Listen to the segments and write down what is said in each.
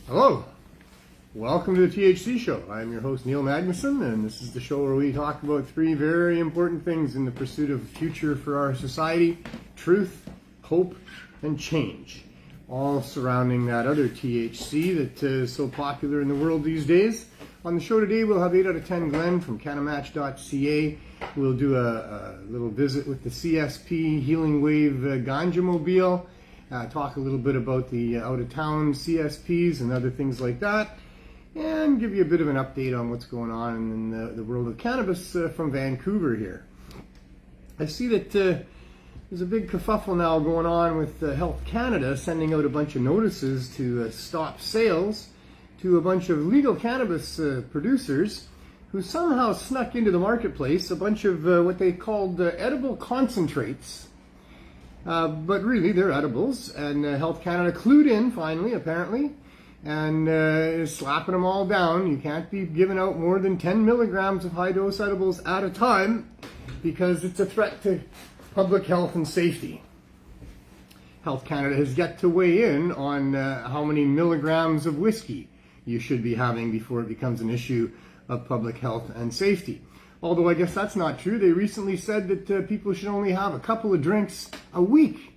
Hello, welcome to the THC Show. I'm your host Neil Magnuson, and this is the show where we talk about three very important things in the pursuit of a future for our society: truth, hope, and change. All surrounding that other THC that is so popular in the world these days. On the show today, we'll have 8 out of 10 Glenn from cannabis.ca. We'll do a little visit with the CSP Healing Wave Ganja Mobile. Talk a little bit about the out-of-town CSPs and other things like that, and give you a bit of an update on what's going on in the world of cannabis from Vancouver here. I see that there's a big kerfuffle now going on with Health Canada sending out a bunch of notices to stop sales to a bunch of legal cannabis producers who somehow snuck into the marketplace a bunch of what they called edible concentrates. But really, they're edibles, and Health Canada clued in, finally, apparently, and is slapping them all down. You can't be giving out more than 10 milligrams of high-dose edibles at a time because it's a threat to public health and safety. Health Canada has yet to weigh in on how many milligrams of whiskey you should be having before it becomes an issue of public health and safety. Although I guess that's not true. They recently said that people should only have a couple of drinks a week.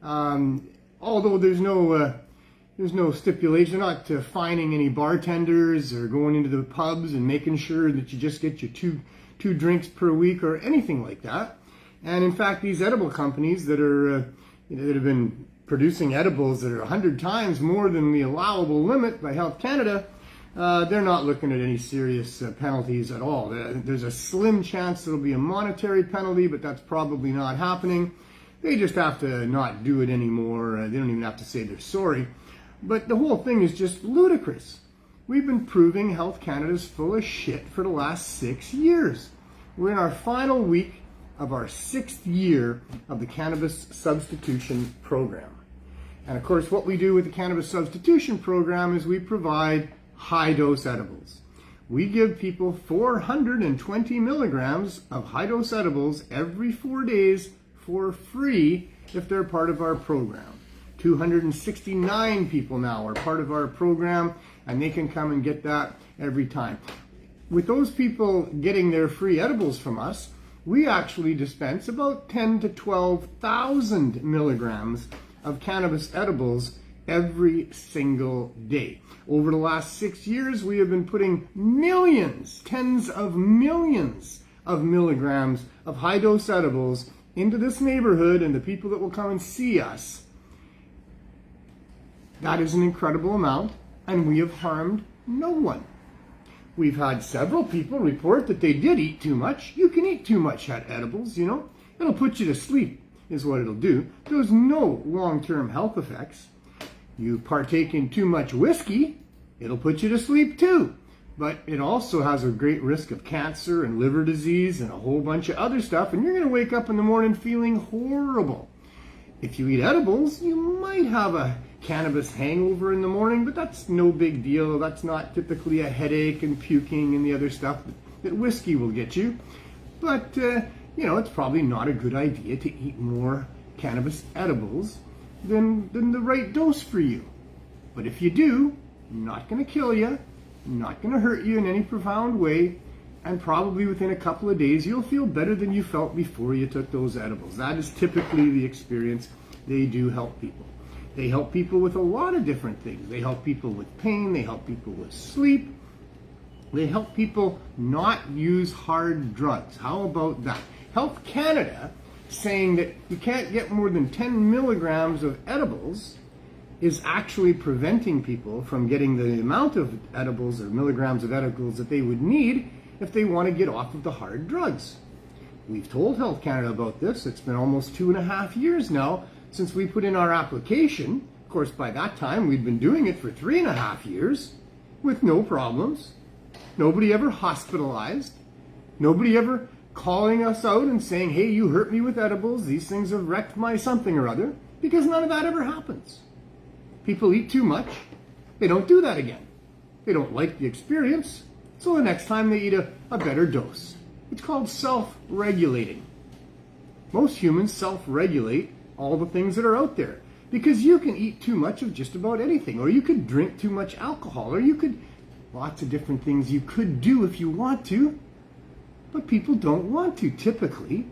Although there's no stipulation, not fining any bartenders or going into the pubs and making sure that you just get your two drinks per week or anything like that. And in fact, these edible companies that are that have been producing edibles that are 100 times more than the allowable limit by Health Canada, they're not looking at any serious penalties at all. There's a slim chance there'll be a monetary penalty, but that's probably not happening. They just have to not do it anymore. They don't even have to say they're sorry. But the whole thing is just ludicrous. We've been proving Health Canada's full of shit for the last 6 years. We're in our final week of our 6th year of the Cannabis Substitution Program. And of course, what we do with the Cannabis Substitution Program is we provide high-dose edibles. We give people 420 milligrams of high-dose edibles every 4 days for free if they're part of our program. 269 people now are part of our program, and they can come and get that every time. With those people getting their free edibles from us, we actually dispense about 10 to 12,000 milligrams of cannabis edibles every single day. Over the last 6 years, we have been putting millions, tens of millions of milligrams of high-dose edibles into this neighborhood and the people that will come and see us. That is an incredible amount, and we have harmed no one. We've had several people report that they did eat too much. You can eat too much edibles, you know. It'll put you to sleep, is what it'll do. There's no long-term health effects. You partake in too much whiskey, it'll put you to sleep too. But it also has a great risk of cancer and liver disease and a whole bunch of other stuff, and you're going to wake up in the morning feeling horrible. If you eat edibles, you might have a cannabis hangover in the morning, but that's no big deal. That's not typically a headache and puking and the other stuff that whiskey will get you. But, it's probably not a good idea to eat more cannabis edibles than the right dose for you. But if you do, not going to kill you, not going to hurt you in any profound way, and probably within a couple of days you'll feel better than you felt before you took those edibles. That is typically the experience. They do help people. They help people with a lot of different things. They help people with pain, they help people with sleep, they help people not use hard drugs. How about that? Health Canada saying that you can't get more than 10 milligrams of edibles is actually preventing people from getting the amount of edibles or milligrams of edibles that they would need if they want to get off of the hard drugs. We've told Health Canada about this. It's been almost 2.5 years now since we put in our application. Of course, by that time, we'd been doing it for 3.5 years with no problems. Nobody ever hospitalized. Nobody ever calling us out and saying, hey, you hurt me with edibles, these things have wrecked my something or other, because none of that ever happens. People eat too much, they don't do that again. They don't like the experience, so the next time they eat a better dose. It's called self-regulating. Most humans self-regulate all the things that are out there. Because you can eat too much of just about anything, or you could drink too much alcohol, or you could, lots of different things you could do if you want to, but people don't want to typically.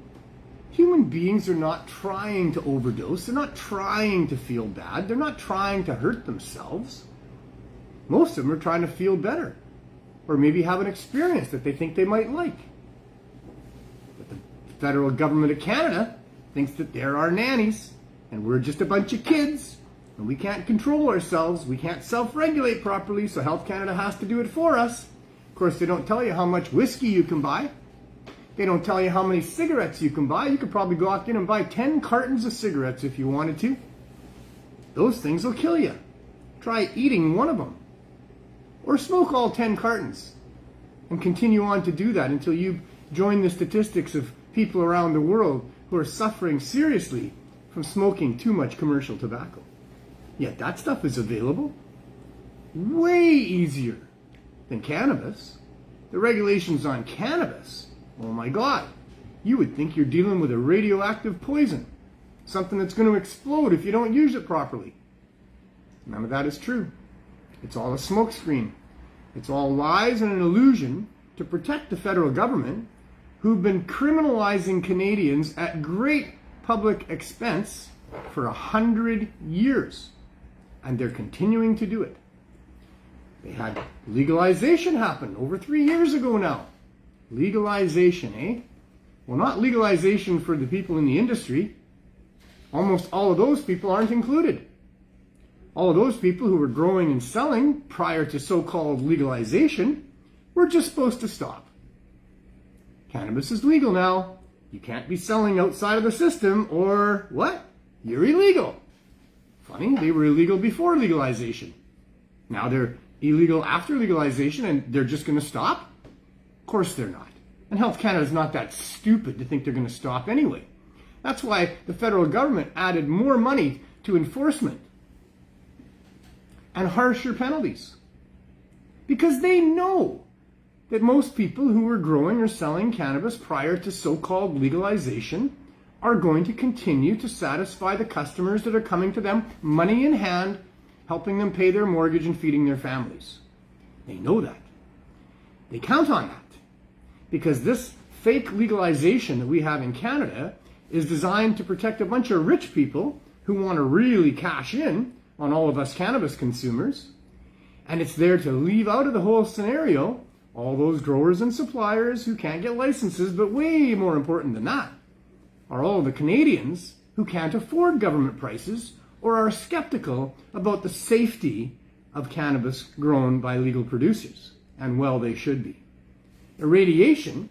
Human beings are not trying to overdose, they're not trying to feel bad, they're not trying to hurt themselves. Most of them are trying to feel better, or maybe have an experience that they think they might like. But the federal government of Canada thinks that they're our nannies, and we're just a bunch of kids, and we can't control ourselves, we can't self-regulate properly, so Health Canada has to do it for us. Of course, they don't tell you how much whiskey you can buy. They don't tell you how many cigarettes you can buy. You could probably go out in and buy 10 cartons of cigarettes if you wanted to. Those things will kill you. Try eating one of them. Or smoke all 10 cartons and continue on to do that until you join the statistics of people around the world who are suffering seriously from smoking too much commercial tobacco. Yet that stuff is available. Way easier than cannabis. The regulations on cannabis, oh my God, you would think you're dealing with a radioactive poison. Something that's going to explode if you don't use it properly. None of that is true. It's all a smokescreen. It's all lies and an illusion to protect the federal government, who've been criminalizing Canadians at great public expense for 100 years. And they're continuing to do it. They had legalization happen over 3 years ago now. Legalization, eh? Well, not legalization for the people in the industry. Almost all of those people aren't included. All of those people who were growing and selling prior to so-called legalization were just supposed to stop. Cannabis is legal now. You can't be selling outside of the system, or what? You're illegal. Funny, they were illegal before legalization. Now they're illegal after legalization, and they're just going to stop? Of course they're not. And Health Canada is not that stupid to think they're going to stop anyway. That's why the federal government added more money to enforcement and harsher penalties. Because they know that most people who were growing or selling cannabis prior to so-called legalization are going to continue to satisfy the customers that are coming to them, money in hand, helping them pay their mortgage and feeding their families. They know that. They count on that. Because this fake legalization that we have in Canada is designed to protect a bunch of rich people who want to really cash in on all of us cannabis consumers. And it's there to leave out of the whole scenario all those growers and suppliers who can't get licenses, but way more important than that are all the Canadians who can't afford government prices or are skeptical about the safety of cannabis grown by legal producers. And well, they should be. Irradiation,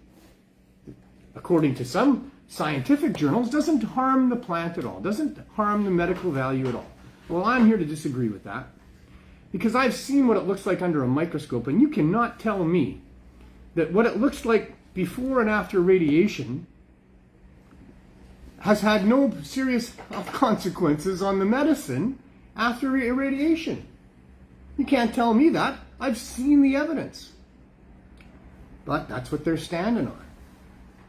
according to some scientific journals, doesn't harm the plant at all, doesn't harm the medical value at all. Well, I'm here to disagree with that, because I've seen what it looks like under a microscope, and you cannot tell me that what it looks like before and after radiation has had no serious health consequences on the medicine after irradiation. You can't tell me that. I've seen the evidence. But that's what they're standing on.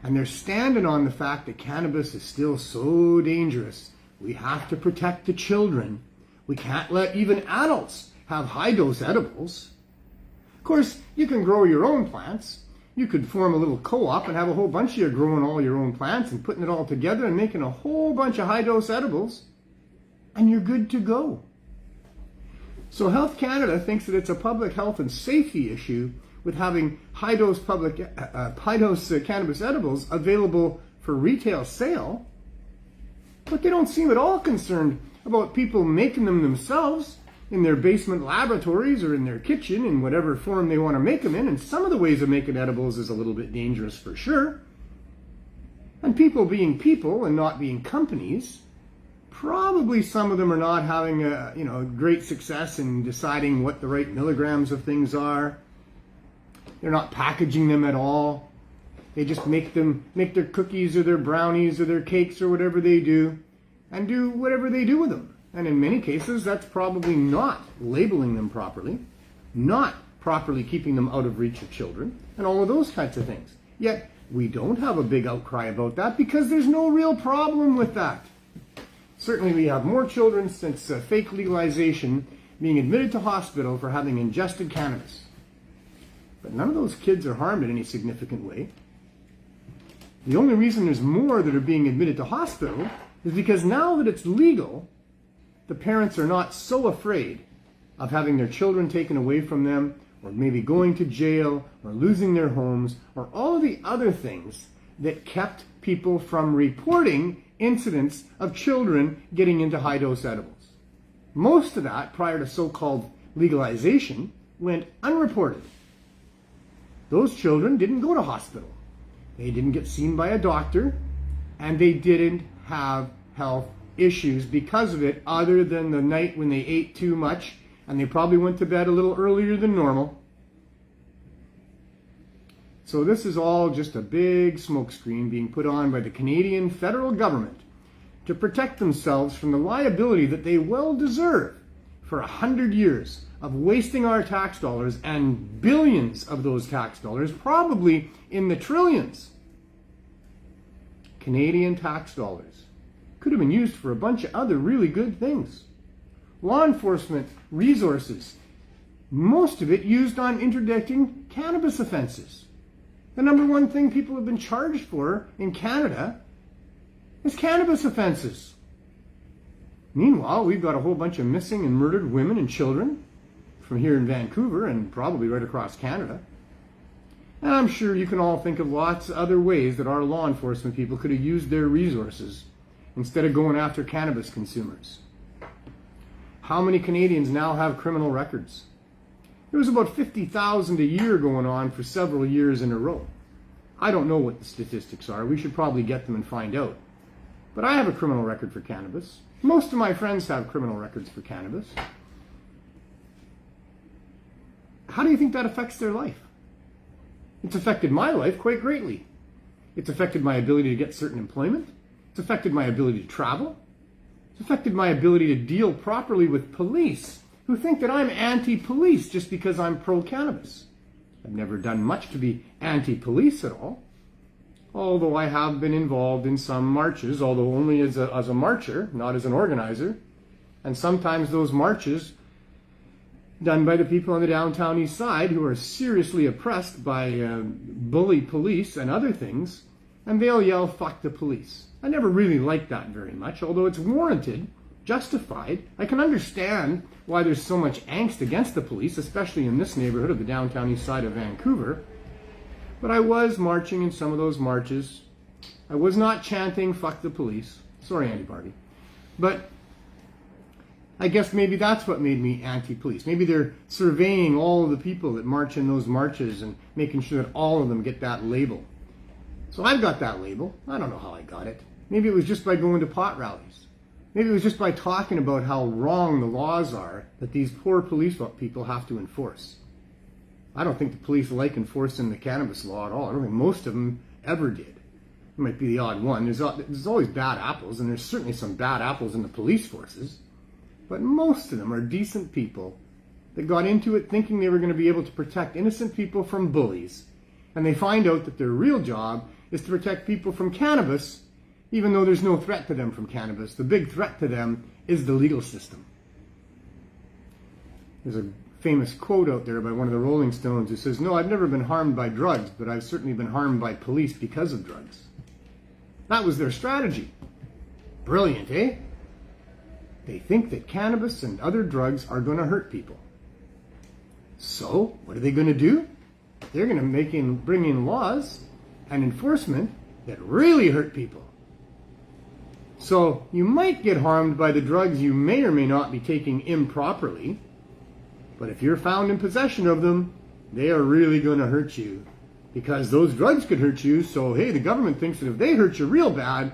And they're standing on the fact that cannabis is still so dangerous. We have to protect the children. We can't let even adults have high-dose edibles. Of course, you can grow your own plants. You could form a little co-op and have a whole bunch of you growing all your own plants and putting it all together and making a whole bunch of high-dose edibles, and you're good to go. So Health Canada thinks that it's a public health and safety issue with having high-dose cannabis edibles available for retail sale, but they don't seem at all concerned about people making them themselves in their basement laboratories or in their kitchen in whatever form they want to make them in. And some of the ways of making edibles is a little bit dangerous for sure. And people being people and not being companies, probably some of them are not having a great success in deciding what the right milligrams of things are. They're not packaging them at all. They just make their cookies or their brownies or their cakes or whatever they do, and do whatever they do with them. And in many cases, that's probably not labeling them properly, not properly keeping them out of reach of children, and all of those kinds of things. Yet, we don't have a big outcry about that because there's no real problem with that. Certainly we have more children since fake legalization being admitted to hospital for having ingested cannabis. But none of those kids are harmed in any significant way. The only reason there's more that are being admitted to hospital is because now that it's legal, the parents are not so afraid of having their children taken away from them, or maybe going to jail, or losing their homes, or all of the other things that kept people from reporting incidents of children getting into high-dose edibles. Most of that, prior to so-called legalization, went unreported. Those children didn't go to hospital. They didn't get seen by a doctor, and they didn't have health issues because of it, other than the night when they ate too much and they probably went to bed a little earlier than normal. So this is all just a big smokescreen being put on by the Canadian federal government to protect themselves from the liability that they well deserve for 100 years of wasting our tax dollars, and billions of those tax dollars, probably in the trillions. Canadian tax dollars could have been used for a bunch of other really good things. Law enforcement resources, most of it used on interdicting cannabis offenses. The number one thing people have been charged for in Canada is cannabis offenses. Meanwhile, we've got a whole bunch of missing and murdered women and children from here in Vancouver and probably right across Canada. And I'm sure you can all think of lots of other ways that our law enforcement people could have used their resources instead of going after cannabis consumers. How many Canadians now have criminal records? There was about 50,000 a year going on for several years in a row. I don't know what the statistics are. We should probably get them and find out. But I have a criminal record for cannabis. Most of my friends have criminal records for cannabis. How do you think that affects their life? It's affected my life quite greatly. It's affected my ability to get certain employment. It's affected my ability to travel. It's affected my ability to deal properly with police who think that I'm anti-police just because I'm pro-cannabis. I've never done much to be anti-police at all, although I have been involved in some marches, although only as a marcher, not as an organizer. And sometimes those marches done by the people on the downtown east side who are seriously oppressed by bully police and other things, and they'll yell, "Fuck the police." I never really liked that very much, although it's warranted, justified. I can understand why there's so much angst against the police, especially in this neighborhood of the downtown east side of Vancouver. But I was marching in some of those marches. I was not chanting, "Fuck the police." Sorry, Andy Barbie. But I guess maybe that's what made me anti-police. Maybe they're surveying all of the people that march in those marches and making sure that all of them get that label. So I've got that label. I don't know how I got it. Maybe it was just by going to pot rallies. Maybe it was just by talking about how wrong the laws are that these poor police people have to enforce. I don't think the police like enforcing the cannabis law at all. I don't think most of them ever did. It might be the odd one. There's always bad apples, and there's certainly some bad apples in the police forces. But most of them are decent people that got into it thinking they were going to be able to protect innocent people from bullies. And they find out that their real job is to protect people from cannabis, even though there's no threat to them from cannabis. The big threat to them is the legal system. There's a famous quote out there by one of the Rolling Stones who says, "No, I've never been harmed by drugs, but I've certainly been harmed by police because of drugs." That was their strategy. Brilliant, eh? They think that cannabis and other drugs are going to hurt people. So, what are they going to do? They're going to bring in laws and enforcement that really hurt people. So, you might get harmed by the drugs you may or may not be taking improperly, but if you're found in possession of them, they are really going to hurt you. Because those drugs could hurt you, so hey, the government thinks that if they hurt you real bad,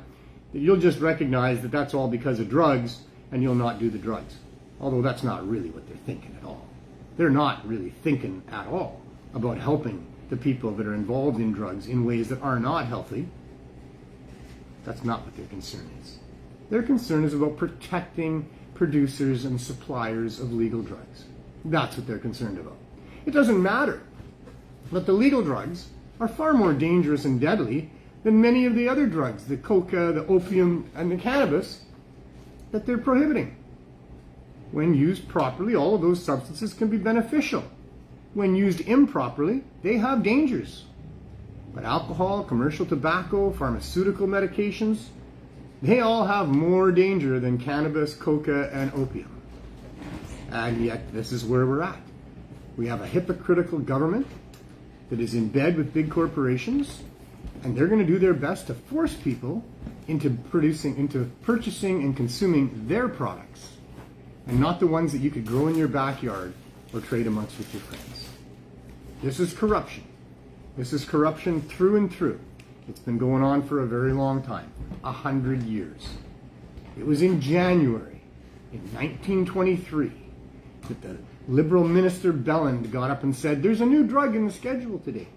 that you'll just recognize that that's all because of drugs, and you'll not do the drugs. Although that's not really what they're thinking at all. They're not really thinking at all about helping the people that are involved in drugs in ways that are not healthy. That's not what their concern is. Their concern is about protecting producers and suppliers of legal drugs. That's what they're concerned about. It doesn't matter that the legal drugs are far more dangerous and deadly than many of the other drugs, the coca, the opium, and the cannabis, that they're prohibiting. When used properly, all of those substances can be beneficial. When used improperly, they have dangers. But alcohol, commercial tobacco, pharmaceutical medications, they all have more danger than cannabis, coca, and opium. And yet, this is where we're at. We have a hypocritical government that is in bed with big corporations, and they're going to do their best to force people into purchasing and consuming their products, and not the ones that you could grow in your backyard or trade amongst with your friends. This is corruption. This is corruption through and through. It's been going on for a very long time, 100 years. It was in January, in 1923, that the Liberal Minister Belland got up and said, there's a new drug in the schedule today.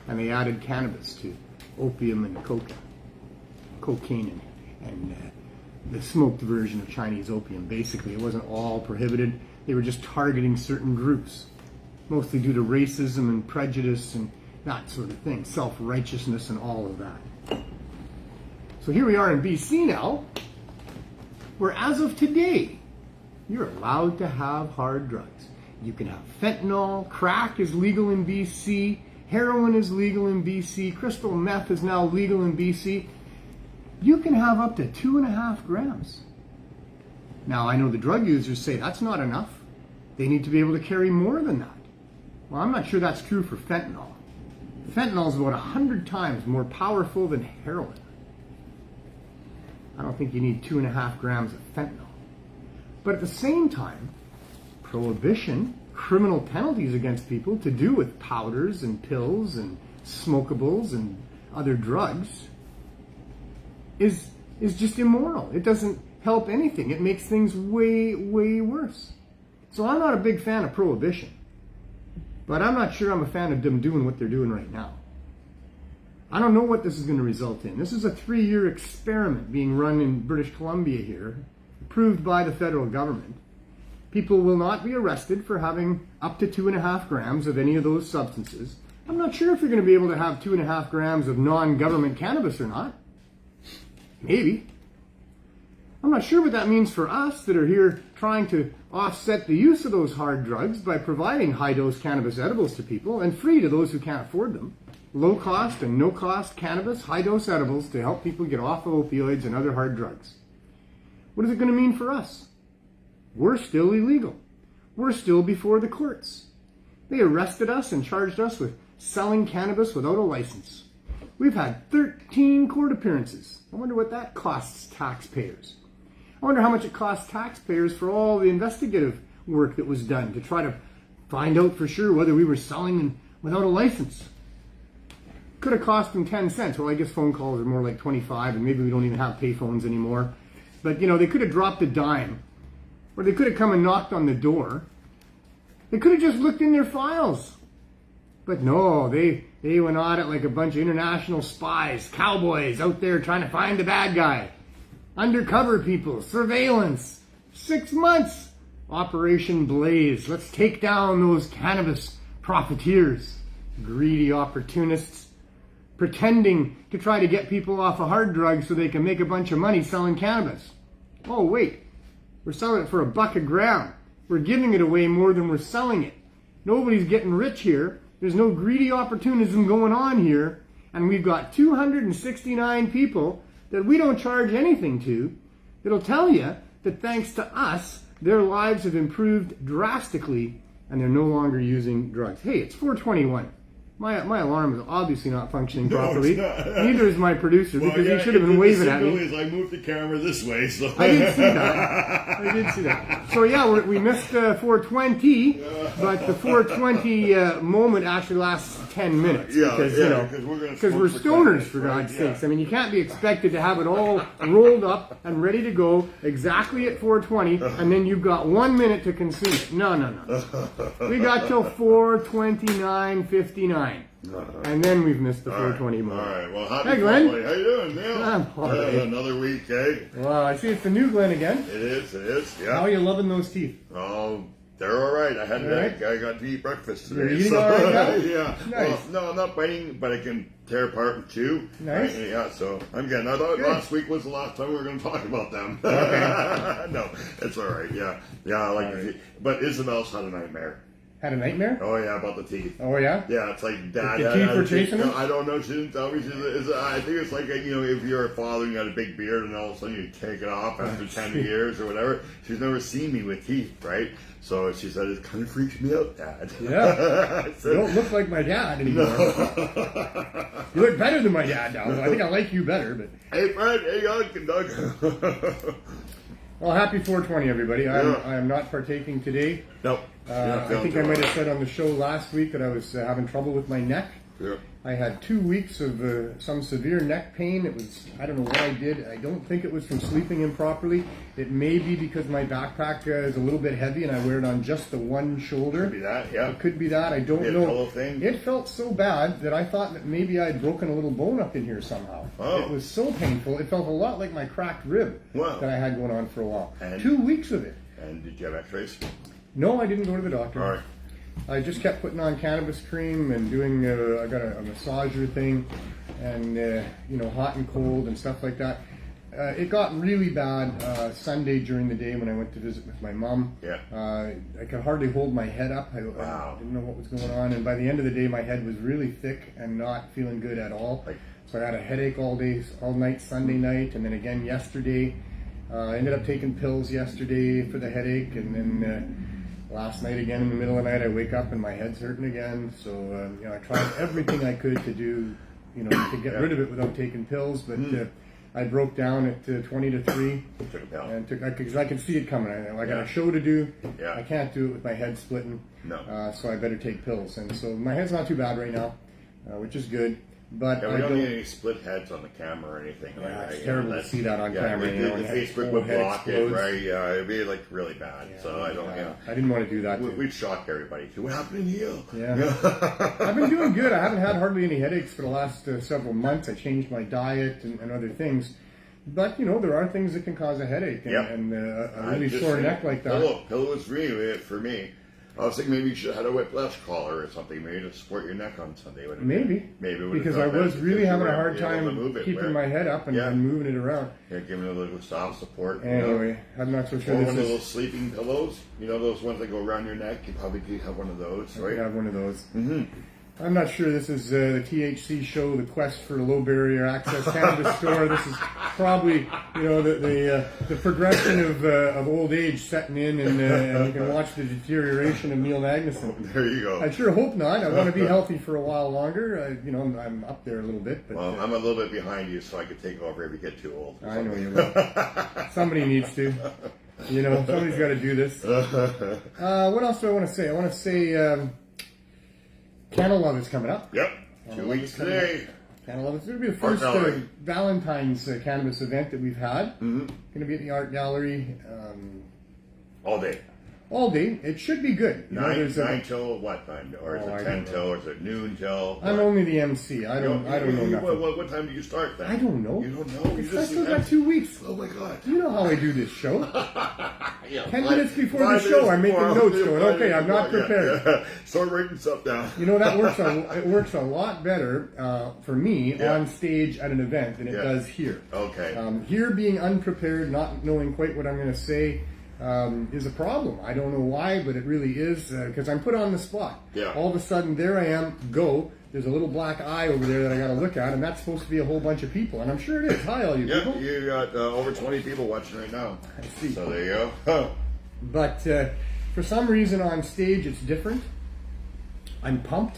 And they added cannabis to opium and cocaine and the smoked version of Chinese opium. Basically, it wasn't all prohibited. They were just targeting certain groups, mostly due to racism and prejudice and that sort of thing, self-righteousness and all of that. So here we are in BC now, where as of today, you're allowed to have hard drugs. You can have fentanyl, crack is legal in BC, heroin is legal in BC, crystal meth is now legal in BC. You can have up to 2.5 grams. Now, I know the drug users say that's not enough. They need to be able to carry more than that. Well, I'm not sure that's true for fentanyl. Fentanyl is about 100 times more powerful than heroin. I don't think you need 2.5 grams of fentanyl. But at the same time, prohibition, criminal penalties against people to do with powders and pills and smokables and other drugs is just immoral. It doesn't help anything. It makes things way, way worse. So I'm not a big fan of prohibition. But I'm not sure I'm a fan of them doing what they're doing right now. I don't know what this is going to result in. This is a 3-year experiment being run in British Columbia here, approved by the federal government. People will not be arrested for having up to 2.5 grams of any of those substances. I'm not sure if you're going to be able to have 2.5 grams of non-government cannabis or not. Maybe. I'm not sure what that means for us that are here trying to offset the use of those hard drugs by providing high-dose cannabis edibles to people and free to those who can't afford them. Low-cost and no-cost cannabis, high-dose edibles to help people get off of opioids and other hard drugs. What is it going to mean for us? We're still illegal. We're still before the courts. They arrested us and charged us with selling cannabis without a license. We've had 13 court appearances. I wonder what that costs taxpayers. I wonder how much it costs taxpayers for all the investigative work that was done to try to find out for sure whether we were selling without a license. Could have cost them 10 cents. Well, I guess phone calls are more like 25, and maybe we don't even have payphones anymore. But, they could have dropped a dime. Or they could have come and knocked on the door. They could have just looked in their files. But no, they went on it like a bunch of international spies, cowboys out there trying to find the bad guy. Undercover people, surveillance, 6 months. Operation Blaze. Let's take down those cannabis profiteers, greedy opportunists, pretending to try to get people off of hard drugs so they can make a bunch of money selling cannabis. Oh, wait. We're selling it for $1 a gram. We're giving it away more than we're selling it. Nobody's getting rich here. There's no greedy opportunism going on here. And we've got 269 people that we don't charge anything to that'll tell you that thanks to us, their lives have improved drastically and they're no longer using drugs. Hey, it's 4:21. My alarm is obviously not functioning properly. Neither is my producer, because he should have been waving at me. I moved the camera this way, so I did see that. So yeah, we missed 4:20, but the 4:20 moment actually lasts 10 minutes. Because we're stoners, for God's sakes. I mean, you can't be expected to have it all rolled up and ready to go exactly at 4:20, and then you've got 1 minute to consume it. No. We got till 4:29:59. And then we've missed the 4:20 moment. All right. Well, happy hey, Glenn. How you doing, Neil? I'm all right. Another week, eh? Well, I see it's the new Glenn again. It is. Yeah. How are you loving those teeth? Oh, They're all right. I had All right. I got to eat breakfast today. You're eating all right now? Yeah. Nice. Well, no, I'm not biting, but I can tear apart and chew. Nice. Right? Yeah, so I'm good. I thought Good. last week was the last time we were going to talk about them. Okay. No, it's all right. Yeah. Yeah, like, All right. but Isabel's had a nightmare. Had a nightmare? Oh, yeah, about the teeth. Oh, yeah? Yeah, it's like dad. The teeth were chasing him? I don't know. She didn't tell me. I think it's like, if you're a father and you got a big beard and all of a sudden you take it off after 10 years or whatever. She's never seen me with teeth, right? So she said, it kind of freaks me out, Dad. Yeah. So, You don't look like my dad anymore. You look better than my dad now. I think I like you better, but... Hey, Fred. Hey, Doug. Well, happy 420, everybody. Yeah. I am not partaking today. Nope. I think I might have said on the show last week that I was having trouble with my neck. Yeah. I had 2 weeks of some severe neck pain. It was, I don't know what I did. I don't think it was from sleeping improperly. It may be because my backpack is a little bit heavy and I wear it on just the one shoulder. Could be that, yeah. It could be that. I don't Be a know. pillow thing. It felt so bad that I thought that maybe I had broken a little bone up in here somehow. Oh. It was so painful. It felt a lot like my cracked rib Wow. that I had going on for a while. And- 2 weeks of it. And did you have x-rays? No, I didn't go to the doctor. All right. I just kept putting on cannabis cream and doing, I got a massager thing and, hot and cold and stuff like that. It got really bad Sunday during the day when I went to visit with my mom. Yeah. I could hardly hold my head up. I Wow. didn't know what was going on. And by the end of the day, my head was really thick and not feeling good at all. Like- So I had a headache all night Sunday night, and then again yesterday. I ended up taking pills yesterday for the headache, and then last night again in the middle of the night I wake up and my head's hurting again. So I tried everything I could to do, to get rid of it without taking pills, but I broke down at 20 to 3 Took a pill. and because I could see it coming. I got Yeah. a show to do. Yeah. I can't do it with my head splitting. No. So I better take pills. And so my head's not too bad right now, which is good. But Yeah, I we don't don't. need any split heads on the camera or anything. Yeah, like it's that. terrible to see that on camera, The, you know, the and Facebook whole would head block explodes. it, right? Yeah, it'd be like really bad. So I don't. I didn't want to do that. We'd shock everybody. What happened to you? Yeah. I've been doing good. I haven't had hardly any headaches for the last several months. I changed my diet and other things. But, there are things that can cause a headache. And, Yeah. and a I'm really just sore saying, neck like that. Pillow was really for me. I was thinking maybe you should have had a whiplash collar or something, maybe to support your neck on Sunday. Maybe. Maybe it would have Because I done was that really because having you a hard weren't able to time move it, keeping right? my head up and moving it around. Yeah, giving it a little soft support. Anyway, I'm not so sure Or this one of is... those sleeping pillows. Those ones that go around your neck. You probably do have one of those, I right? have one of those. Mm-hmm. I'm not sure this is the THC show, the quest for a low barrier access cannabis store. This is probably, the progression of old age setting in, and you can watch the deterioration of Neil Magnuson. There you go. I sure hope not. I want to be healthy for a while longer. I'm up there a little bit, but Well, I'm a little bit behind you, so I could take over if you get too old. I know you will. Somebody needs to. Somebody's got to do this. What else do I want to say? I want to say Cannabis Love is coming up. Yep. 2 weeks today. Cannabis Love. It's going to be the first Valentine's cannabis event that we've had. Mm-hmm. Going to be at the Art Gallery. All day. All day. It should be good. 9 till what time? Or is it 10 till? Or is it noon till? I'm only the MC. I don't know nothing. What time do you start then? I don't know. You don't know? I still got 2 weeks. Oh my god. You know how I do this show. Yeah, 10 minutes before the show, I'm making notes going, okay, I'm not prepared. Yeah. Start writing stuff down. That works a lot better for me on stage at an event than it does here. Okay. Here being unprepared, not knowing quite what I'm going to say, is a problem. I don't know why, but it really is, because I'm put on the spot. Yeah. All of a sudden, there I am, go. There's a little black eye over there that I got to look at, and that's supposed to be a whole bunch of people, and I'm sure it is. Hi, all you people. You got over 20 people watching right now. I see. So there you go. But for some reason on stage, it's different. I'm pumped.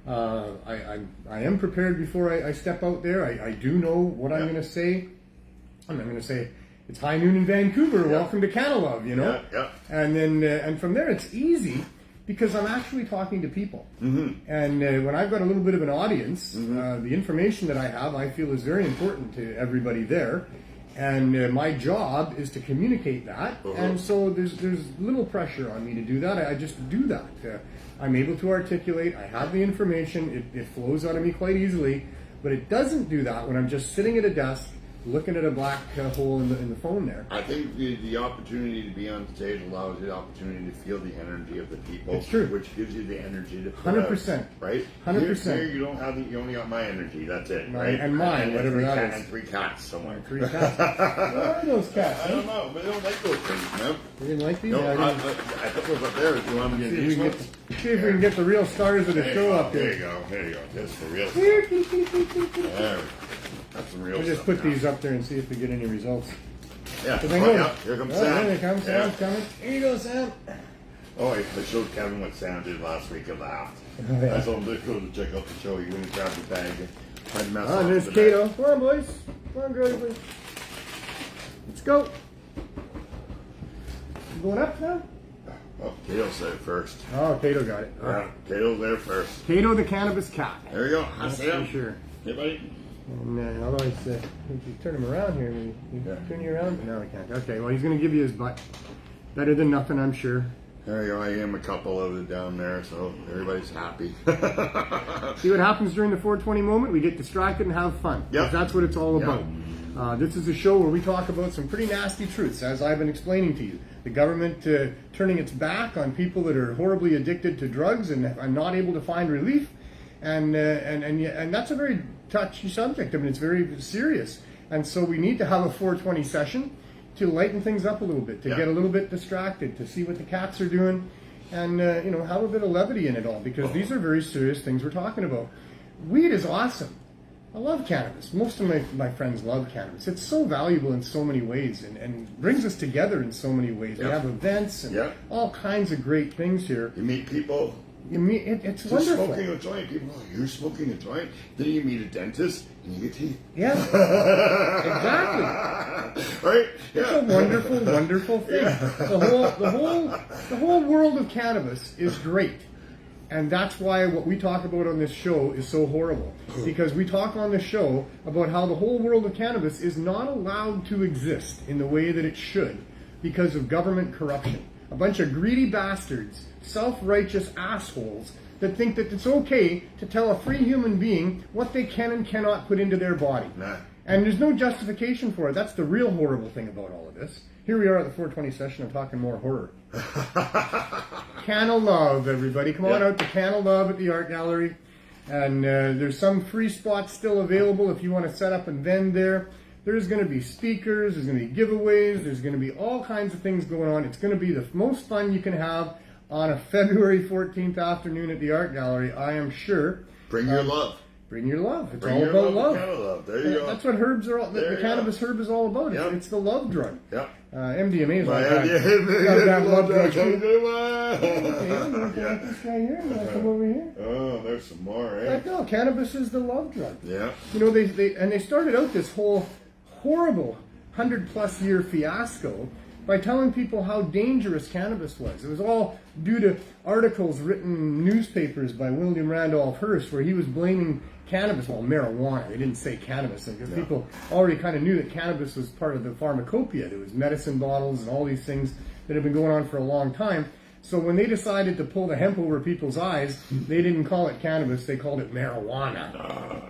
I am prepared before I step out there. I do know what I'm going to say. I'm going to say, it's high noon in Vancouver. Welcome to Cannabis Love, Yeah. And then and from there, it's easy because I'm actually talking to people. Mm-hmm. And when I've got a little bit of an audience, the information that I have, I feel is very important to everybody there. And my job is to communicate that. And so there's little pressure on me to do that. I just do that. I'm able to articulate. I have the information. It flows out of me quite easily. But it doesn't do that when I'm just sitting at a desk looking at a black hole in the phone there. I think the opportunity to be on stage allows you the opportunity to feel the energy of the people. It's true. Which gives you the energy to 100%. Right? 100%. Here you don't have you only got my energy, that's it. Right? And mine, whatever that is. And 3 cats somewhere. 3 cats. Where are those cats? I don't know, but they don't like those things, man. You didn't like these? No, Yeah, I put those up there if you want me to see, use if we them. can see if we can get the real stars of the show up There here. you go, there you go. This is for real stuff. There we go. That's some real We'll stuff. just put now. these up there and see if we get any results. Yeah, But then go. yeah, here comes Sam. There they come. Sam's Yeah. coming. Here you go, Sam. Oh, I showed Kevin what Sam did last week and laughed. Oh, yeah. I told him to go to check out the show. He went and grabbed the bag and tried to mess Oh, up and there's the Kato. Come on, boys. Come on, girls. Boys. Let's go. You going up now? Oh, Kato's there first. Oh, Kato got it. All Yeah, right. Kato's there first. Kato the cannabis cat. There you go. Hi, That's Sam. for sure. Hey, buddy. And otherwise, if you turn him around here, you Yeah. turn you around? No, we can't. Okay, well, he's going to give you his butt. Better than nothing, I'm sure. There you go. I am a couple of it down there, so everybody's happy. See what happens during the 420 moment? We get distracted and have fun. Yep. 'Cause that's what it's all Yep. about. This is a show where we talk about some pretty nasty truths, as I've been explaining to you. The government turning its back on people that are horribly addicted to drugs and are not able to find relief. And that's a very touchy subject. I mean, it's very serious. And so we need to have a 420 session to lighten things up a little bit, to Yeah. get a little bit distracted, to see what the cats are doing, and have a bit of levity in it all, because these are very serious things we're talking about. Weed is awesome. I love cannabis. Most of my friends love cannabis. It's so valuable in so many ways, and brings us together in so many ways. We Yeah. have events and Yeah. all kinds of great things here. You meet people. It's Just wonderful. smoking a joint. People, oh, you're smoking a joint. Then you meet a dentist and you get teeth. Yeah, exactly. Right? It's Yeah. a wonderful, wonderful thing. The whole world of cannabis is great. And that's why what we talk about on this show is so horrible. Because we talk on the show about how the whole world of cannabis is not allowed to exist in the way that it should because of government corruption. A bunch of greedy bastards, self-righteous assholes that think that it's okay to tell a free human being what they can and cannot put into their body. Nah. And there's no justification for it. That's the real horrible thing about all of this. Here we are at the 420 session. I'm talking more horror. Can of Love, everybody. Come on Yeah. out to Can of Love at the Art Gallery. And there's some free spots still available if you want to set up and vend there. There's going to be speakers. There's going to be giveaways. There's going to be all kinds of things going on. It's going to be the most fun you can have on a February 14th afternoon at the Art Gallery, I am sure. Bring your love. Bring your love. It's Bring all your about love. love. Kind of love. There you go. That's what herbs are all. There The you cannabis herb is all about. Yep. It's the love drug. Yeah. MDMA is like Yeah, that. yeah, Got that love drug. yeah. This guy here. You wanna come over here? Oh, there's some more, eh? Like, no, cannabis is the love drug. Yeah. You know, they started out this whole horrible 100+ year fiasco by telling people how dangerous cannabis was. It was all due to articles written in newspapers by William Randolph Hearst, where he was blaming cannabis, well, marijuana. They didn't say cannabis, because people already kind of knew that cannabis was part of the pharmacopoeia. There was medicine bottles and all these things that have been going on for a long time. So when they decided to pull the hemp over people's eyes, they didn't call it cannabis, they called it marijuana.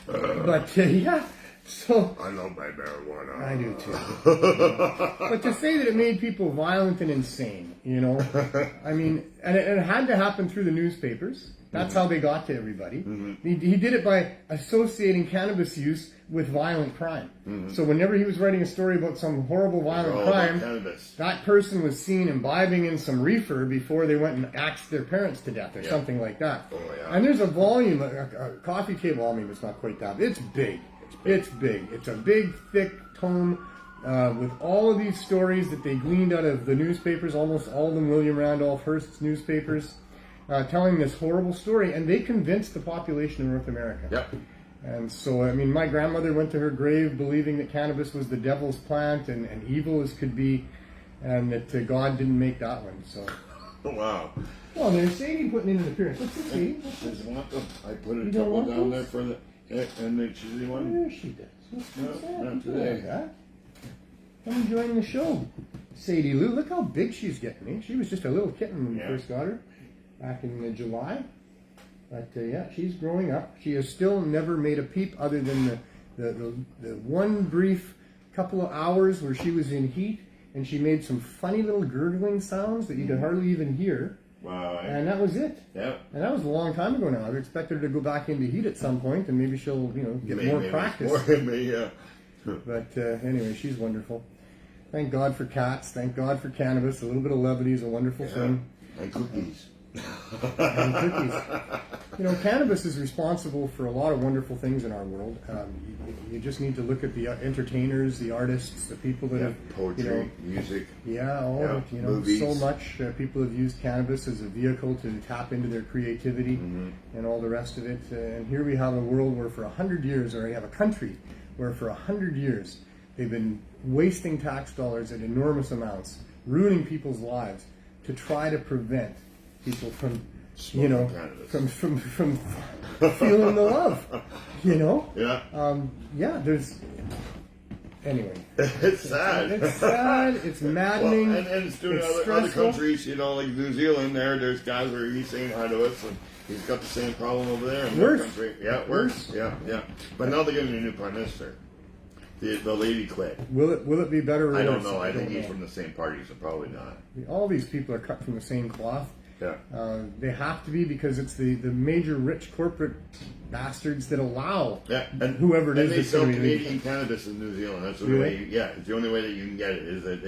But yeah, so I love my marijuana. I do too. But to say that it made people violent and insane, you know, I mean, and it had to happen through the newspapers. That's how they got to everybody. He did it by associating cannabis use with violent crime. So whenever he was writing a story about some horrible violent All about crime, cannabis. that person was seen imbibing in some reefer before they went and axed their parents to death or something like that. Oh, yeah. And there's a volume, a coffee table, I mean, it's not quite that. It's big. It's big. It's a big, thick tome with all of these stories that they gleaned out of the newspapers, almost all of them William Randolph Hearst's newspapers, telling this horrible story. And they convinced the population of North America. Yep. And so, I mean, my grandmother went to her grave believing that cannabis was the devil's plant and evil as could be, and that God didn't make that one. So, Wow. well, there's Sadie putting in an appearance. What's this, Sadie? Does he want them? I put a You don't couple want down those? there for the. And then she's the one. There she does. What's No, that? not You today. like that? Come join the show, Sadie Lou. Look how big she's getting. Eh? She was just a little kitten when we first got her back in July. But yeah, she's growing up. She has still never made a peep other than the one brief couple of hours where she was in heat and she made some funny little gurgling sounds that you could hardly even hear. Wow. And that was it. Yeah. And that was a long time ago now. I expected her to go back into heat at some point, and maybe she'll, get more practice. Yeah. But anyway, she's wonderful. Thank God for cats. Thank God for cannabis. A little bit of levity is a wonderful thing. And cookies. And cookies. Cannabis is responsible for a lot of wonderful things in our world. You just need to look at the entertainers, the artists, the people that have poetry, music. Yeah, all of it. Movies. So much people have used cannabis as a vehicle to tap into their creativity and all the rest of it. And here we have a world where for 100 years, or we have a country where for 100 years they've been wasting tax dollars at enormous amounts, ruining people's lives to try to prevent people from from feeling the love, Yeah. There's anyway. It's sad. It's sad. It's maddening. Well, and it's doing it's other countries, like New Zealand. There's guys where he's saying hi to us, and he's got the same problem over there in their country. Yeah, worse. Yeah. But now they're getting a new prime minister. The lady quit. Will it be better or worse? I don't know. I think he's from the same party, so probably not. All these people are cut from the same cloth. Yeah. They have to be because it's the major rich corporate bastards that allow whoever it is. And they sell Canadian cannabis in New Zealand. That's the only way. It's the only way that you can get it. Is that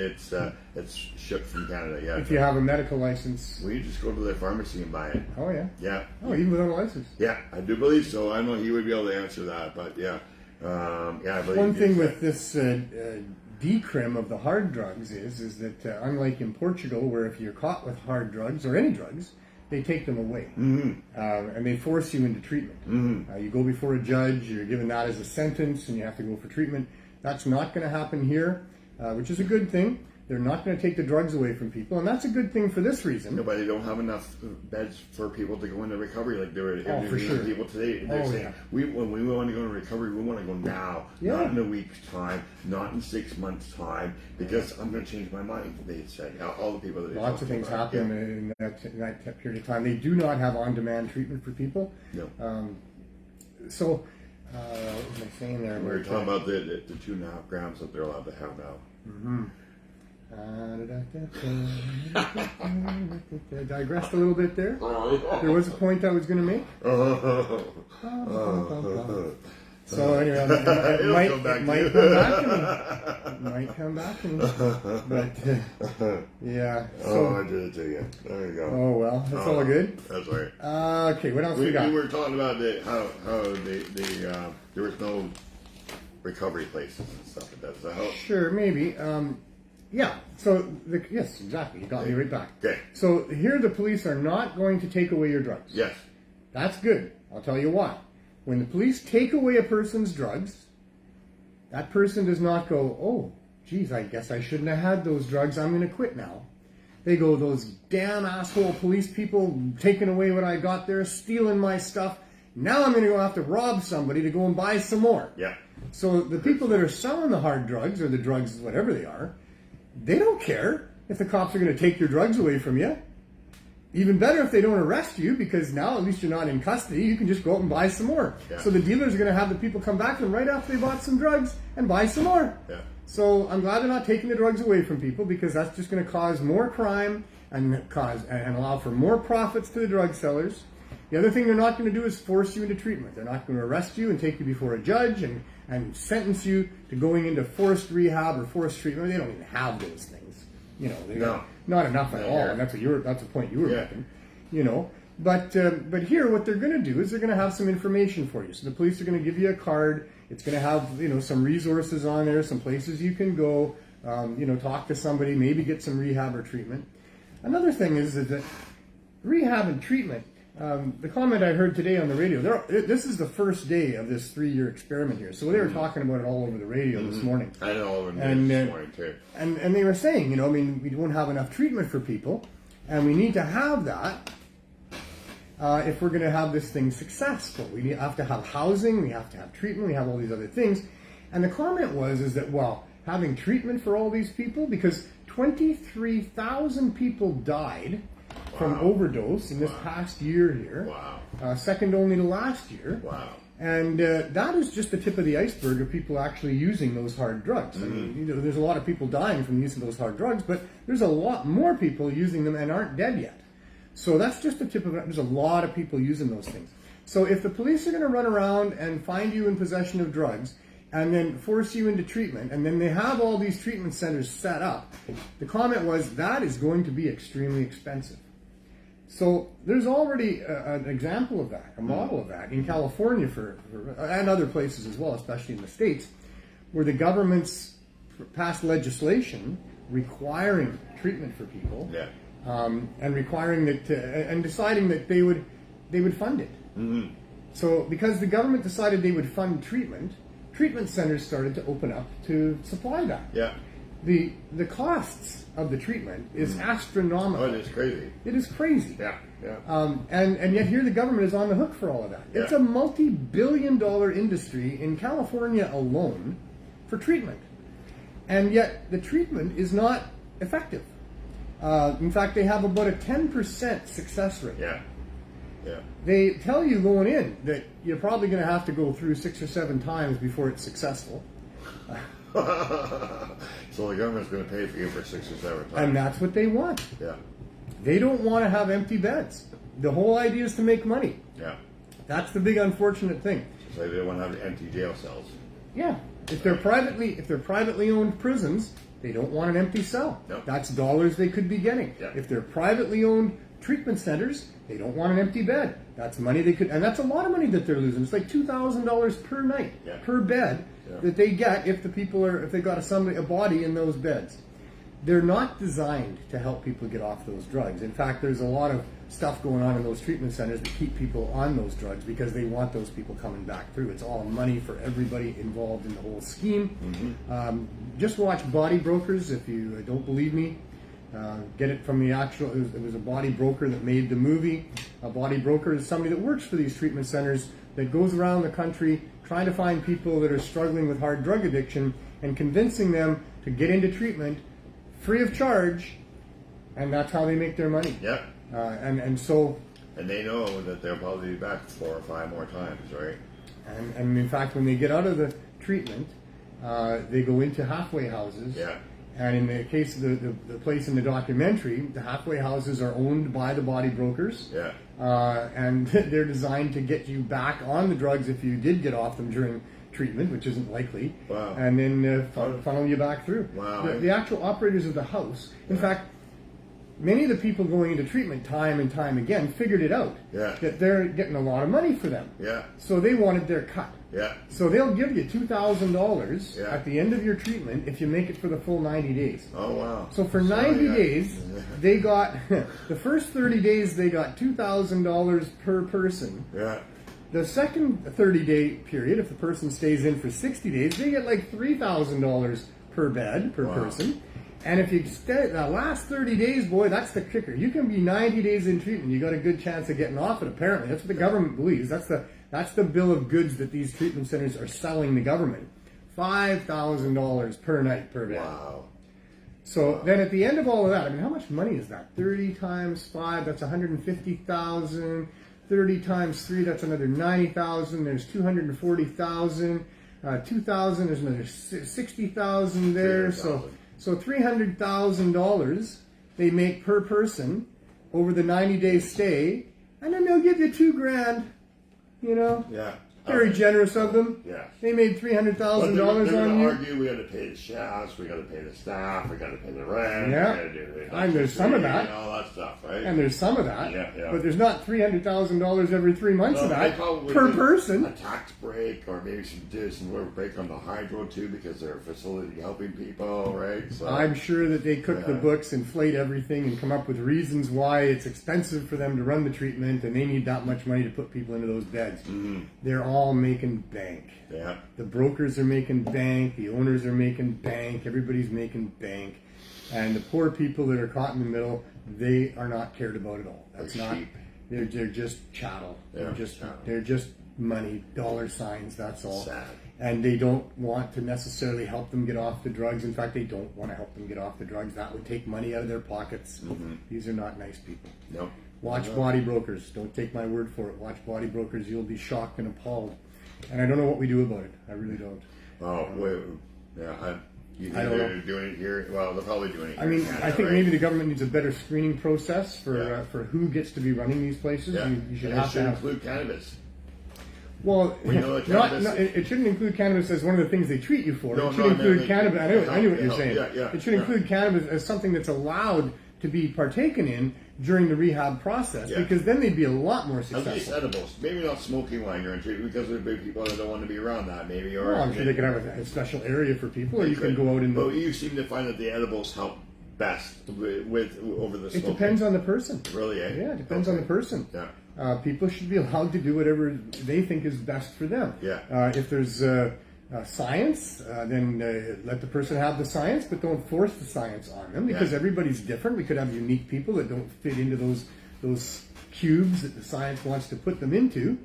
it's shipped from Canada. Yeah. If you have a medical license. Well, you just go to the pharmacy and buy it. Oh yeah. Yeah. Oh, even without a license. Yeah, I do believe so. I know he would be able to answer that, but yeah. I believe one thing with this decrim of the hard drugs is that unlike in Portugal, where if you're caught with hard drugs or any drugs, they take them away and they force you into treatment. You go before a judge, you're given that as a sentence, and you have to go for treatment. That's not going to happen here, which is a good thing. They're not going to take the drugs away from people, and that's a good thing for this reason. No, but they don't have enough beds for people to go into recovery. Like they were interviewing people today. They're saying, when we want to go into recovery, we want to go now, not in a week's time, not in 6 months' time, because I'm going to change my mind. They said all the people that lots of things happen in that period of time. They do not have on-demand treatment for people. No. What was I saying there? We were talking about the 2.5 grams that they're allowed to have now. Digressed a little bit there. There was a point I was going to make. So anyway, it might come back to me. But yeah. So, I did it to you. There you go. Oh well, that's all good. That's right. Okay, what else we got? We were talking about how there was no recovery places and stuff like that. Does that help? Sure, maybe. Yeah, so, yes, exactly. You got me right back. Okay. So here the police are not going to take away your drugs. Yes. That's good. I'll tell you why. When the police take away a person's drugs, that person does not go, oh, geez, I guess I shouldn't have had those drugs. I'm going to quit now. They go, those damn asshole police people taking away what I got there, stealing my stuff. Now I'm going to go have to rob somebody to go and buy some more. Yeah. So the people that are selling the hard drugs, or the drugs, whatever they are, they don't care if the cops are going to take your drugs away from you. Even better if they don't arrest you, because now at least you're not in custody. You can just go out and buy some more. Yeah. So the dealers are going to have the people come back to them right after they bought some drugs and buy some more. Yeah. So I'm glad they're not taking the drugs away from people, because that's just going to cause more crime and allow for more profits to the drug sellers. The other thing they're not going to do is force you into treatment. They're not going to arrest you and take you before a judge and sentence you to going into forced rehab or forced treatment. They don't even have those things. Not enough at all. And that's the point you were making. But here what they're going to do is they're going to have some information for you. So the police are going to give you a card. It's going to have some resources on there, some places you can go, talk to somebody, maybe get some rehab or treatment. Another thing is that rehab and treatment. The comment I heard today on the radio, this is the first day of this 3-year experiment here. So they were talking about it all over the radio this morning. I know, all over the news this morning too. And they were saying, we don't have enough treatment for people, and we need to have that if we're going to have this thing successful. We have to have housing, we have to have treatment, we have all these other things. And the comment is that, having treatment for all these people, because 23,000 people died from overdose in this past year here. Wow. Second only to last year. Wow. And that is just the tip of the iceberg of people actually using those hard drugs. I mean, there's a lot of people dying from the use of those hard drugs, but there's a lot more people using them and aren't dead yet. So that's just the tip of it. There's a lot of people using those things. So if the police are going to run around and find you in possession of drugs and then force you into treatment, and then they have all these treatment centers set up, the comment was that is going to be extremely expensive. So there's already an example of that, a model of that in California and other places as well, especially in the States, where the government's passed legislation requiring treatment for people, and requiring that and deciding that they would fund it. So because the government decided they would fund treatment centers started to open up to supply that. The costs of the treatment is astronomical. Oh, it is crazy. It is crazy. Yeah. And yet here the government is on the hook for all of that. It's a multi-billion-dollar industry in California alone for treatment. And yet the treatment is not effective. In fact, they have about a 10% success rate. Yeah. They tell you going in that you're probably going to have to go through 6 or 7 times before it's successful. So the government's going to pay for you for 6 or 7 times. And that's what they want. Yeah. They don't want to have empty beds. The whole idea is to make money. Yeah. That's the big unfortunate thing. So they don't want to have empty jail cells. Yeah. If they're privately owned prisons, they don't want an empty cell. Nope. That's dollars they could be getting. Yeah. If they're privately owned treatment centers, they don't want an empty bed. That's money they could, and that's a lot of money that they're losing. It's like $2,000 per night, per bed that they get if they got a body in those beds. They're not designed to help people get off those drugs. In fact, there's a lot of stuff going on in those treatment centers to keep people on those drugs because they want those people coming back through. It's all money for everybody involved in the whole scheme. Just watch Body Brokers if you don't believe me. Get it from the actual, it was a body broker that made the movie. A body broker is somebody that works for these treatment centers that goes around the country trying to find people that are struggling with hard drug addiction and convincing them to get into treatment free of charge, and that's how they make their money. Yeah. And they know that they'll probably be back 4 or 5 more times, right? And in fact, when they get out of the treatment, they go into halfway houses. Yeah. And in the case of the place in the documentary, the halfway houses are owned by the body brokers. Yeah. And they're designed to get you back on the drugs if you did get off them during treatment, which isn't likely. Wow. And then funnel you back through. Wow. The actual operators of the house, in fact, many of the people going into treatment time and time again figured it out. That they're getting a lot of money for them. Yeah. So they wanted their cut. Yeah. So they'll give you $2,000 at the end of your treatment if you make it for the full 90 days. Oh, wow. So for 90 days, they got, the first 30 days, they got $2,000 per person. Yeah. The second 30-day period, if the person stays in for 60 days, they get like $3,000 per bed, per person. And if you stay the last 30 days, boy, that's the kicker. You can be 90 days in treatment. You got a good chance of getting off it, apparently. That's what the government believes. That's the bill of goods that these treatment centers are selling the government. $5,000 per night, per bed. Wow. So then at the end of all of that, I mean, how much money is that? 30 times 5, that's 150,000. 30 times 3, that's another 90,000. There's 240,000. 2,000, there's another 60,000 there. So $300,000 they make per person over the 90-day stay, and then they'll give you $2,000. You know? Yeah. Very generous of them. Yeah. They made $300,000 on you. Argue, we got to pay the chefs, we got to pay the staff, we got to pay the rent. Yeah. We got to do And there's some of that. And all that stuff, right? And there's some of that. Yeah. But there's not $300,000 every 3 months of that per person. A tax break, or maybe some break on the hydro too, because they're a facility helping people, right? So I'm sure that they cook the books, inflate everything, and come up with reasons why it's expensive for them to run the treatment, and they need that much money to put people into those beds. They're all making bank. Yeah. The brokers are making bank. The owners are making bank. Everybody's making bank. And the poor people that are caught in the middle, they are not cared about at all. That's They're not. sheep. They're just chattel. Yeah, They're just money, dollar signs. That's all. Sad. And they don't want to necessarily help them get off the drugs. In fact, they don't want to help them get off the drugs. That would take money out of their pockets. These are not nice people. No. Watch Body Brokers. Don't take my word for it. Watch Body Brokers. You'll be shocked and appalled. And I don't know what we do about it. I really don't. Oh, wait, yeah. You I think don't they're know. doing it here? Well, they're probably doing it here. I mean, in Canada, I think right? maybe the government needs a better screening process for who gets to be running these places. Yeah. You should And it have should to have. include cannabis. Well, We know that cannabis- it shouldn't include cannabis as one of the things they treat you for. No, It should no, I include mean, cannabis. I knew what you're saying. yeah, It should yeah. include cannabis as something that's allowed to be partaken in during the rehab process, Yeah. because then they'd be a lot more At least successful. edibles. Maybe not smoking while you're into it, because there'd be people that don't want to be around that, maybe. Or Well, I'm sure they could have a special area for people, or They you can could. go out and. But you seem to find that the edibles help best with over the It smoking. depends on the person. Really, eh? Yeah, it depends on the person. Yeah. People should be allowed to do whatever they think is best for them. Yeah. If there's science, then let the person have the science, but don't force the science on them, because Yeah. everybody's different. We could have unique people that don't fit into those cubes that the science wants to put them into.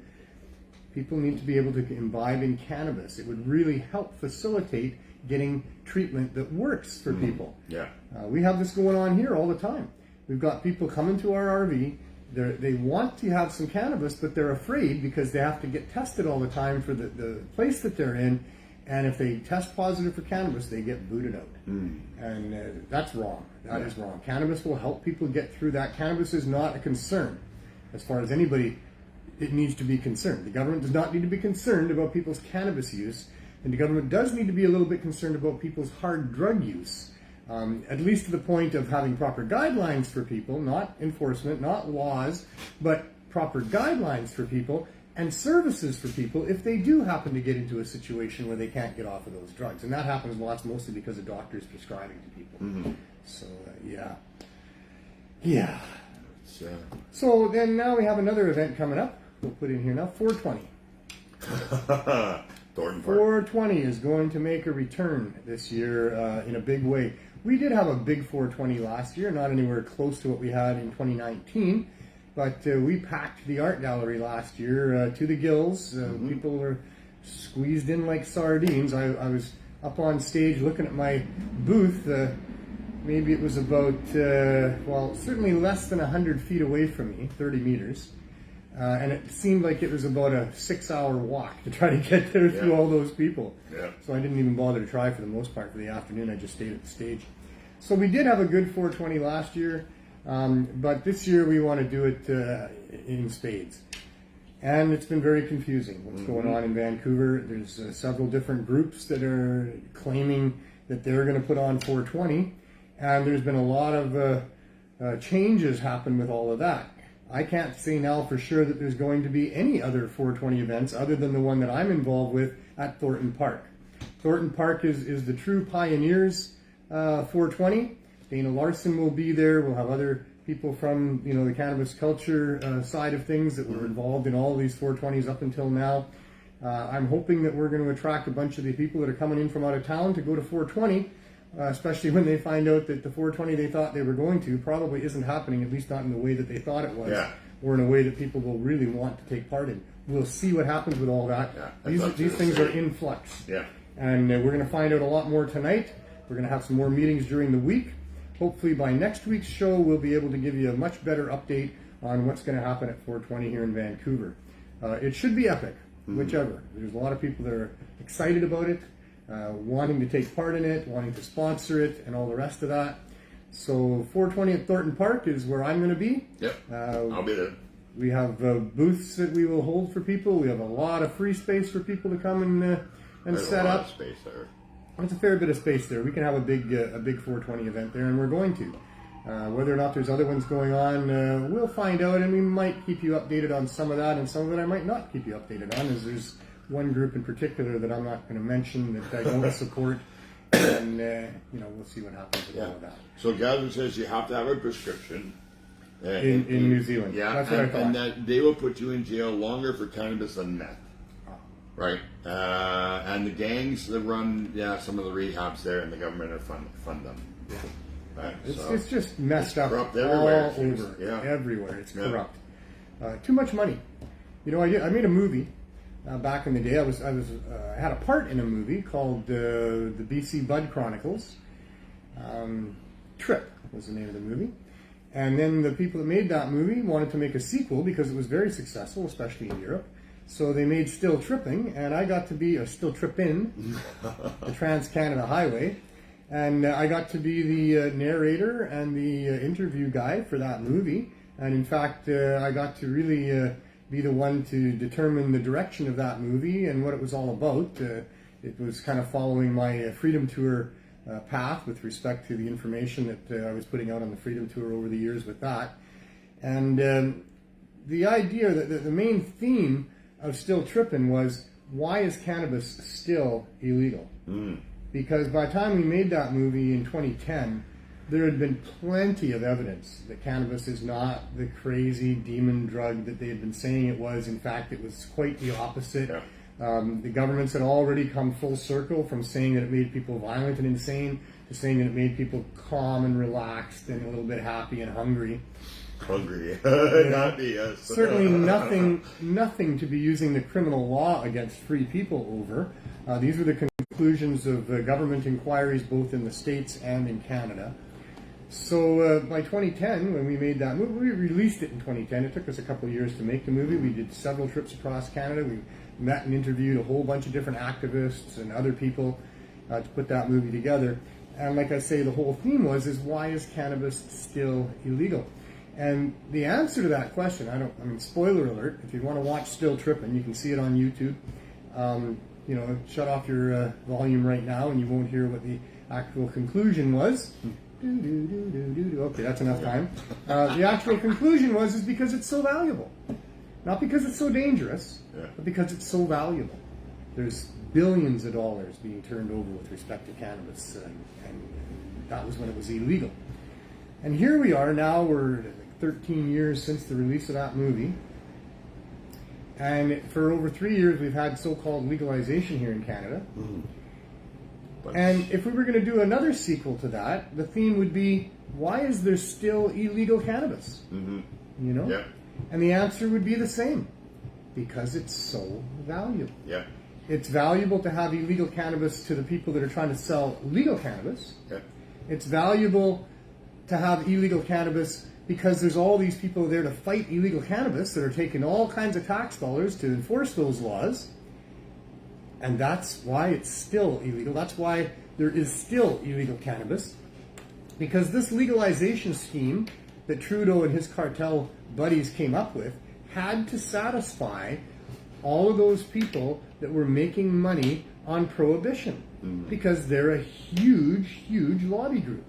People need to be able to imbibe in cannabis. It would really help facilitate getting treatment that works for people. Yeah. We have this going on here all the time. We've got people coming to our RV. They want to have some cannabis, but they're afraid because they have to get tested all the time for the place that they're in. And if they test positive for cannabis, they get booted out. And that's wrong. That is wrong. Cannabis will help people get through that. Cannabis is not a concern as far as anybody. It needs to be concerned. The government does not need to be concerned about people's cannabis use. And the government does need to be a little bit concerned about people's hard drug use. At least to the point of having proper guidelines for people, not enforcement, not laws, but proper guidelines for people and services for people if they do happen to get into a situation where they can't get off of those drugs. And that happens lots, mostly because of doctors prescribing to people. So, yeah. So then now we have another event coming up. We'll put in here now, 420. Thornton Park. 420 is going to make a return this year in a big way. We did have a big 420 last year, not anywhere close to what we had in 2019, but we packed the art gallery last year to the gills. People were squeezed in like sardines. I was up on stage looking at my booth. Maybe it was about, certainly less than 100 feet away from me, 30 meters. And it seemed like it was about a 6-hour walk to try to get there through all those people. Yeah. So I didn't even bother to try for the most part for the afternoon. I just stayed at the stage. So we did have a good 420 last year, but this year we want to do it in spades. And it's been very confusing what's going on in Vancouver. There's several different groups that are claiming that they're going to put on 420, and there's been a lot of changes happen with all of that. I can't say now for sure that there's going to be any other 420 events other than the one that I'm involved with at Thornton Park. Thornton Park is the true pioneers 420. Dana Larson will be there. We'll have other people from the cannabis culture side of things that were involved in all of these 420s up until now. I'm hoping that we're going to attract a bunch of the people that are coming in from out of town to go to 420. Especially when they find out that the 420 they thought they were going to probably isn't happening, at least not in the way that they thought it was, or in a way that people will really want to take part in. We'll see what happens with all that. These things are in flux. And we're going to find out a lot more tonight. We're going to have some more meetings during the week. Hopefully by next week's show, we'll be able to give you a much better update on what's going to happen at 420 here in Vancouver. It should be epic, whichever. There's a lot of people that are excited about it. Wanting to take part in it, wanting to sponsor it, and all the rest of that. So 420 at Thornton Park is where I'm going to be. I'll be there. We have booths that we will hold for people. We have a lot of free space for people to come and set up. Space there. It's a fair bit of space there. We can have a big 420 event there, and we're going to. Whether or not there's other ones going on, we'll find out, and we might keep you updated on some of that, and some of it I might not keep you updated on, as there's one group in particular that I'm not going to mention that I don't support, and we'll see what happens with all of that. So Gavin says you have to have a prescription in New Zealand. That's what I thought. And that they will put you in jail longer for cannabis than meth. Right, and the gangs that run some of the rehabs there, and the government are fund them. Right? It's just messed up corrupt everywhere, all over, everywhere. It's corrupt. Too much money. I made a movie. Back in the day, I had a part in a movie called the BC Bud Chronicles. Trip was the name of the movie. And then the people that made that movie wanted to make a sequel because it was very successful, especially in Europe. So they made Still Tripping, and I got to be Still Trippin', the Trans-Canada Highway. And I got to be the narrator and the interview guy for that movie. And in fact, I got to really be the one to determine the direction of that movie and what it was all about. It was kind of following my Freedom Tour path with respect to the information that I was putting out on the Freedom Tour over the years with that. And the idea, that the main theme of Still Trippin' was, why is cannabis still illegal? Because by the time we made that movie in 2010, there had been plenty of evidence that cannabis is not the crazy demon drug that they had been saying it was. In fact, it was quite the opposite. Yeah. The governments had already come full circle from saying that it made people violent and insane to saying that it made people calm and relaxed and a little bit happy and hungry. Not me, yes. Certainly nothing to be using the criminal law against free people over. These were the conclusions of government inquiries both in the States and in Canada. So by 2010, when we made that movie, we released it in 2010. It took us a couple of years to make the movie. We did several trips across Canada. We met and interviewed a whole bunch of different activists and other people to put that movie together. And like I say, the whole theme was, why is cannabis still illegal? And the answer to that question, spoiler alert, if you want to watch Still Trippin', you can see it on YouTube. Shut off your volume right now and you won't hear what the actual conclusion was. Okay, that's enough time. The actual conclusion was because it's so valuable. Not because it's so dangerous, but because it's so valuable. There's billions of dollars being turned over with respect to cannabis, and that was when it was illegal. And here we are now, we're 13 years since the release of that movie. And for over 3 years, we've had so-called legalization here in Canada. And if we were going to do another sequel to that, the theme would be, why is there still illegal cannabis? Yeah. And the answer would be the same. Because it's so valuable. Yeah. It's valuable to have illegal cannabis to the people that are trying to sell legal cannabis. Yeah. It's valuable to have illegal cannabis because there's all these people there to fight illegal cannabis that are taking all kinds of tax dollars to enforce those laws. And that's why it's still illegal. That's why there is still illegal cannabis. Because this legalization scheme that Trudeau and his cartel buddies came up with had to satisfy all of those people that were making money on prohibition. Because they're a huge, huge lobby group.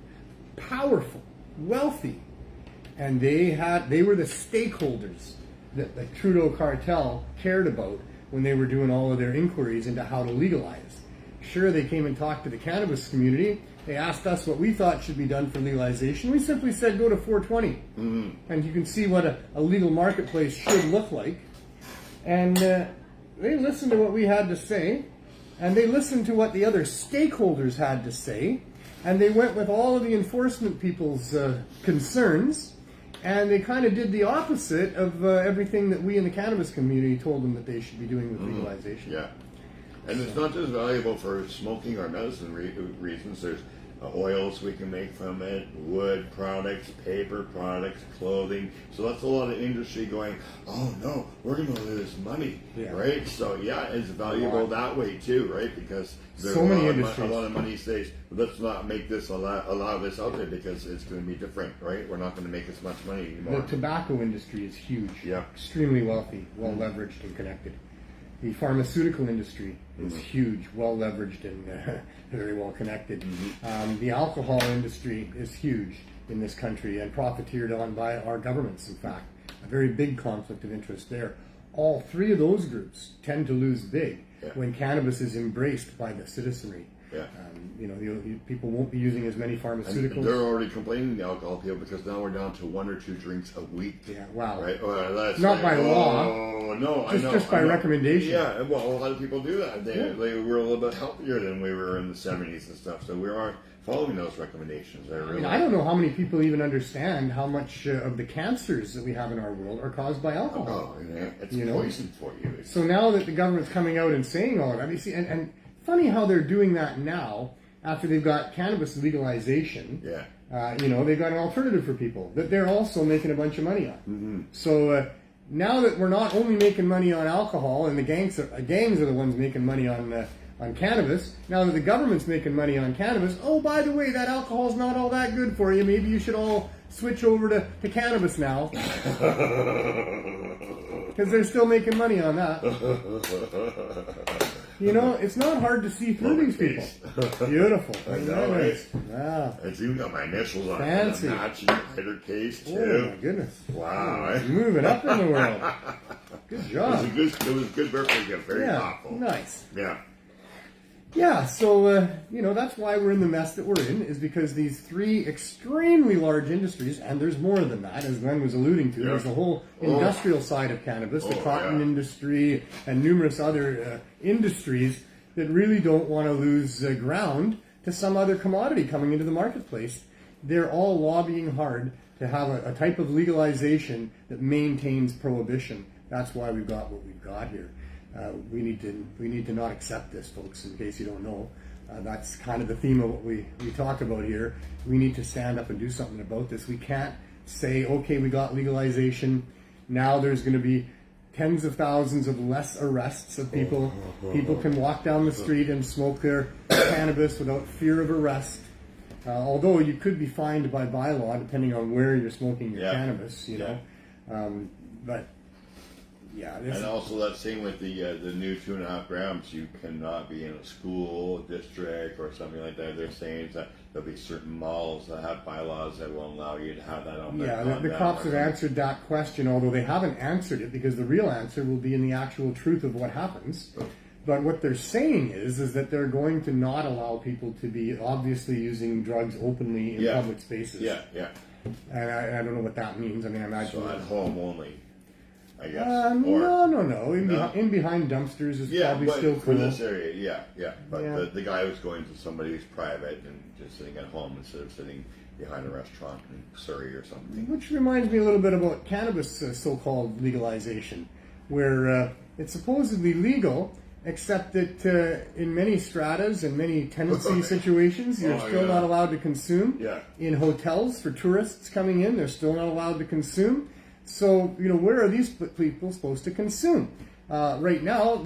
Powerful, wealthy. And they were the stakeholders that the Trudeau cartel cared about when they were doing all of their inquiries into how to legalize. Sure, they came and talked to the cannabis community. They asked us what we thought should be done for legalization. We simply said go to 420. And you can see what a legal marketplace should look like. And they listened to what we had to say. And they listened to what the other stakeholders had to say. And they went with all of the enforcement people's concerns. And they kind of did the opposite of everything that we in the cannabis community told them that they should be doing with legalization. Yeah. And it's not just valuable for smoking or medicine reasons. There's oils we can make from it, wood products, paper products, clothing. So that's a lot of industry going, oh no, we're going to lose money, right? So yeah, it's valuable that way too, right? Because there's so many a lot of money stays, let's not make this, allow this out there because it's going to be different, right? We're not going to make as much money anymore. The tobacco industry is huge, extremely wealthy, well leveraged and connected. The pharmaceutical industry is huge, well leveraged and very well connected. The alcohol industry is huge in this country and profiteered on by our governments, in fact. A very big conflict of interest there. All three of those groups tend to lose big when cannabis is embraced by the citizenry. People won't be using as many pharmaceuticals. And they're already complaining, the alcohol people, because now we're down to 1 or 2 drinks a week. Yeah, wow. Right? Well, that's not by law. Oh, no, just by recommendation. Yeah, well, a lot of people do that. They were a little bit healthier than we were in the 70s and stuff, so we aren't following those recommendations. I don't know how many people even understand how much of the cancers that we have in our world are caused by alcohol. Oh, yeah. It's poison for you. So now that the government's coming out and saying all of that, you see, and funny how they're doing that now after they've got cannabis legalization. They've got an alternative for people that they're also making a bunch of money on. So now that we're not only making money on alcohol, and the gangs are the ones making money on cannabis, now that the government's making money on cannabis, oh, by the way, that alcohol's not all that good for you. Maybe you should all switch over to cannabis now. Because they're still making money on that. You know, it's not hard to see through these people. Beautiful. I know, right? Wow. It's even got my initials on Fancy. it. A matching lighter case, too. Oh, my goodness. Wow. Moving up in the world. Good job. It was a good birthday gift. Very thoughtful. Nice. Yeah. Yeah, so, you know, that's why we're in the mess that we're in, is because these three extremely large industries, and there's more than that, as Glenn was alluding to, there's a whole industrial side of cannabis, the cotton industry, and numerous other industries that really don't want to lose ground to some other commodity coming into the marketplace. They're all lobbying hard to have a type of legalization that maintains prohibition. That's why we've got what we've got here. We need to not accept this, folks, in case you don't know. That's kind of the theme of what we talk about here. We need to stand up and do something about this. We can't say, okay, we got legalization. Now there's going to be tens of thousands of less arrests of people. People can walk down the street and smoke their cannabis without fear of arrest. Although you could be fined by bylaw depending on where you're smoking your cannabis, you know. But yeah, and also that same with the new 2.5 grams. You cannot be in a school district or something like that. They're saying that there'll be certain malls that have bylaws that will allow you to have that on. Yeah, the cops have answered that question, although they haven't answered it because the real answer will be in the actual truth of what happens. But what they're saying is that they're going to not allow people to be obviously using drugs openly in public spaces. Yeah. And I don't know what that means. I mean, I imagine so at home only. I guess. No. In behind dumpsters is probably still cool. For this area, But the guy was going to somebody who's private and just sitting at home instead of sitting behind a restaurant in Surrey or something. Which reminds me a little bit about cannabis so-called legalization, where it's supposedly legal, except that in many stratas and many tenancy situations, you're still not allowed to consume. Yeah. In hotels for tourists coming in, they're still not allowed to consume. So, you know, where are these people supposed to consume? Right now,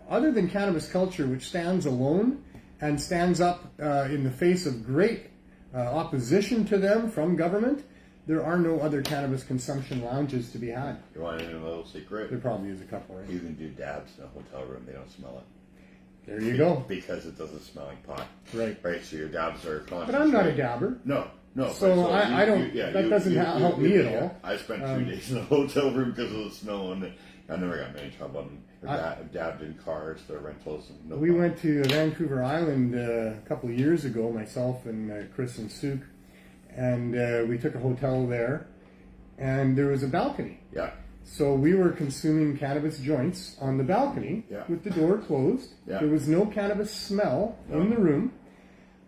other than cannabis culture, which stands alone and stands up in the face of great opposition to them from government, there are no other cannabis consumption lounges to be had. You want to know a little secret? There probably is a couple, right? You can do dabs in a hotel room. They don't smell it. There you go. Because it doesn't smell like pot. Right. So your dabs are concentrated. But I'm not a dabber. No. So I don't. That doesn't help me at all. I spent 2 days in a hotel room because of the snow, and I never got any trouble. Dabbed in cars, the rentals. We went to Vancouver Island a couple of years ago, myself and Chris and Suk, and we took a hotel there, and there was a balcony. Yeah. So we were consuming cannabis joints on the balcony with the door closed. Yeah. There was no cannabis smell in the room.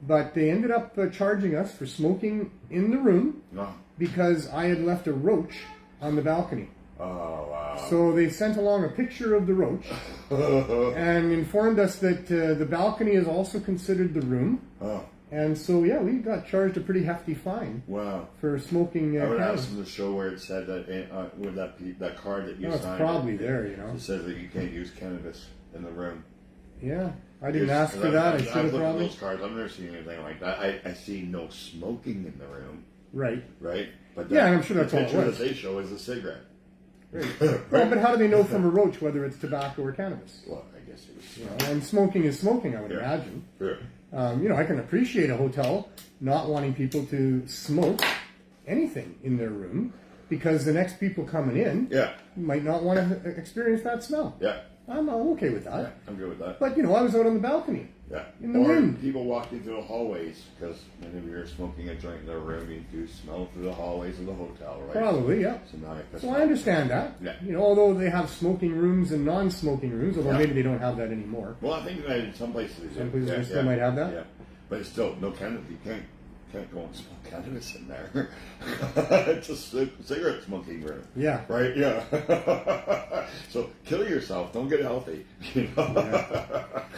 But they ended up charging us for smoking in the room because I had left a roach on the balcony. Oh, wow. So they sent along a picture of the roach and informed us that the balcony is also considered the room. Oh. And so, we got charged a pretty hefty fine. Wow. For smoking I would cannabis. ask them to show where it said that with that card that you signed. It's probably there, you know. It says that you can't use cannabis in the room. Yeah. I didn't ask for that. I should have probably. I've looked at those cards. I've never seen anything like that. I see no smoking in the room. Right. But and I'm sure that's all it picture was. that they show is a cigarette. Right. Well, but how do they know from a roach whether it's tobacco or cannabis? Well, I guess it was. And smoking is smoking, I would imagine. Sure. I can appreciate a hotel not wanting people to smoke anything in their room because the next people coming in might not want to experience that smell. Yeah. I'm okay with that. Yeah, I'm good with that. But, I was out on the balcony. Yeah. In the wind. People walking through the hallways because whenever you're smoking a joint in their room, you do smell through the hallways of the hotel, right? Probably, yeah. So I understand that. Yeah. Although they have smoking rooms and non-smoking rooms, although maybe they don't have that anymore. Well, I think that in some places they do. Some places they still might have that? Yeah. But it's still no cannabis. You can't go and smoke cannabis in there. It's a cigarette smoking room. Yeah. Right? Yeah. So kill yourself. Don't get healthy.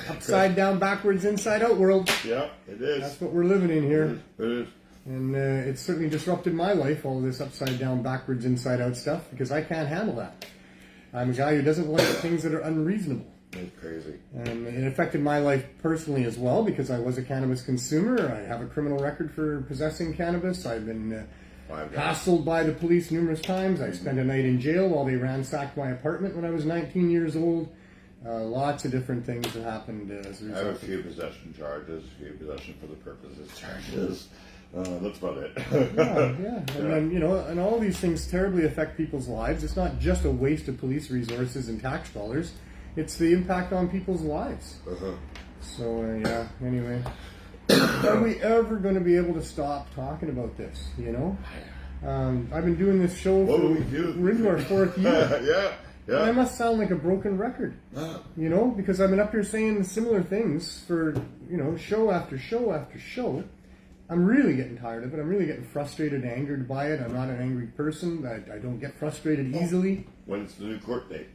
Upside down, backwards, inside out world. Yeah, it is. That's what we're living in here. It is. And it's certainly disrupted my life, all this upside down, backwards, inside out stuff, because I can't handle that. I'm a guy who doesn't like things that are unreasonable. That's crazy. And it affected my life personally as well because I was a cannabis consumer. I have a criminal record for possessing cannabis. I've been hassled by the police numerous times. I spent a night in jail while they ransacked my apartment when I was 19 years old. Lots of different things that happened as a result. I have a few possession charges, a few possession for the purposes charges. That's about it. Yeah. And then, you know, and all these things terribly affect people's lives. It's not just a waste of police resources and tax dollars. It's the impact on people's lives. So, yeah, anyway. Are we ever going to be able to stop talking about this, you know? I've been doing this show we're into our 4th year. Yeah. I must sound like a broken record, you know, because I've been up here saying similar things for, you know, show after show after show. I'm really getting tired of it. I'm really getting frustrated and angered by it. I'm not an angry person. I don't get frustrated easily. When's the new court date?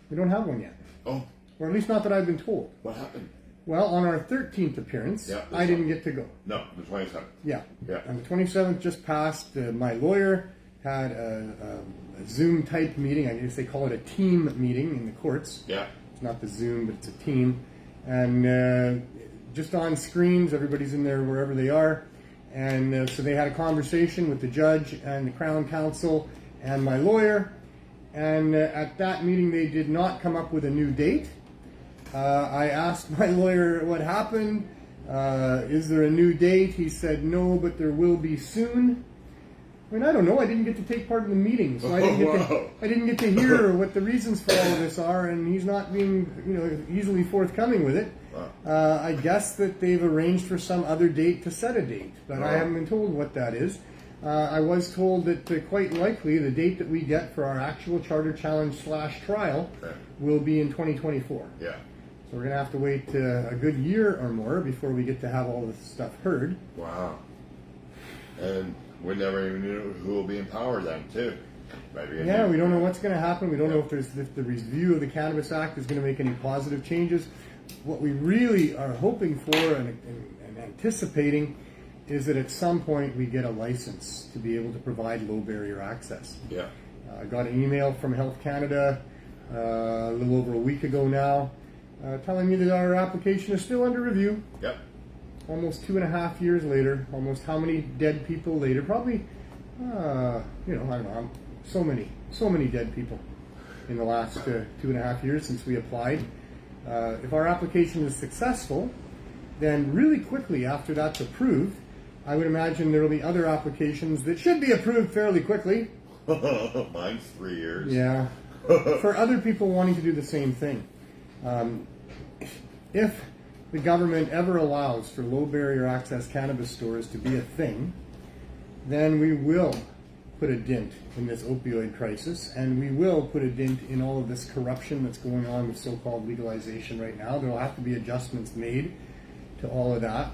We don't have one yet. Oh. Or at least not that I've been told. What happened? Well, on our 13th appearance, I didn't get to go. No, the 27th. Yeah. And the 27th just passed. My lawyer had a Zoom-type meeting. I guess they call it a team meeting in the courts. Yeah. It's not the Zoom, but it's a team. And just on screens, everybody's in there wherever they are. And so they had a conversation with the judge and the Crown Counsel and my lawyer. And at that meeting, they did not come up with a new date. I asked my lawyer what happened. Is there a new date? He said no, but there will be soon. I mean, I don't know. I didn't get to take part in the meeting, so I didn't get to hear what the reasons for all of this are, and he's not being, you know, easily forthcoming with it. I guess that they've arranged for some other date to set a date, but I haven't been told what that is. I was told that quite likely the date that we get for our actual charter challenge / trial will be in 2024. Yeah. So we're going to have to wait a good year or more before we get to have all this stuff heard. Wow. And we never even knew who will be in power then, too. Yeah, we don't know what's going to happen. We don't know if the review of the Cannabis Act is going to make any positive changes. What we really are hoping for and anticipating is that at some point we get a license to be able to provide low barrier access. Yeah. I got an email from Health Canada a little over a week ago now telling me that our application is still under review. Yep. Almost 2.5 years later, almost how many dead people later? Probably, you know, I don't know, so many dead people in the last 2.5 years since we applied. If our application is successful, then really quickly after that's approved, I would imagine there will be other applications that should be approved fairly quickly. Mine's 3 years. Yeah. For other people wanting to do the same thing. If the government ever allows for low barrier access cannabis stores to be a thing, then we will put a dent in this opioid crisis, and we will put a dent in all of this corruption that's going on with so-called legalization right now. There will have to be adjustments made to all of that.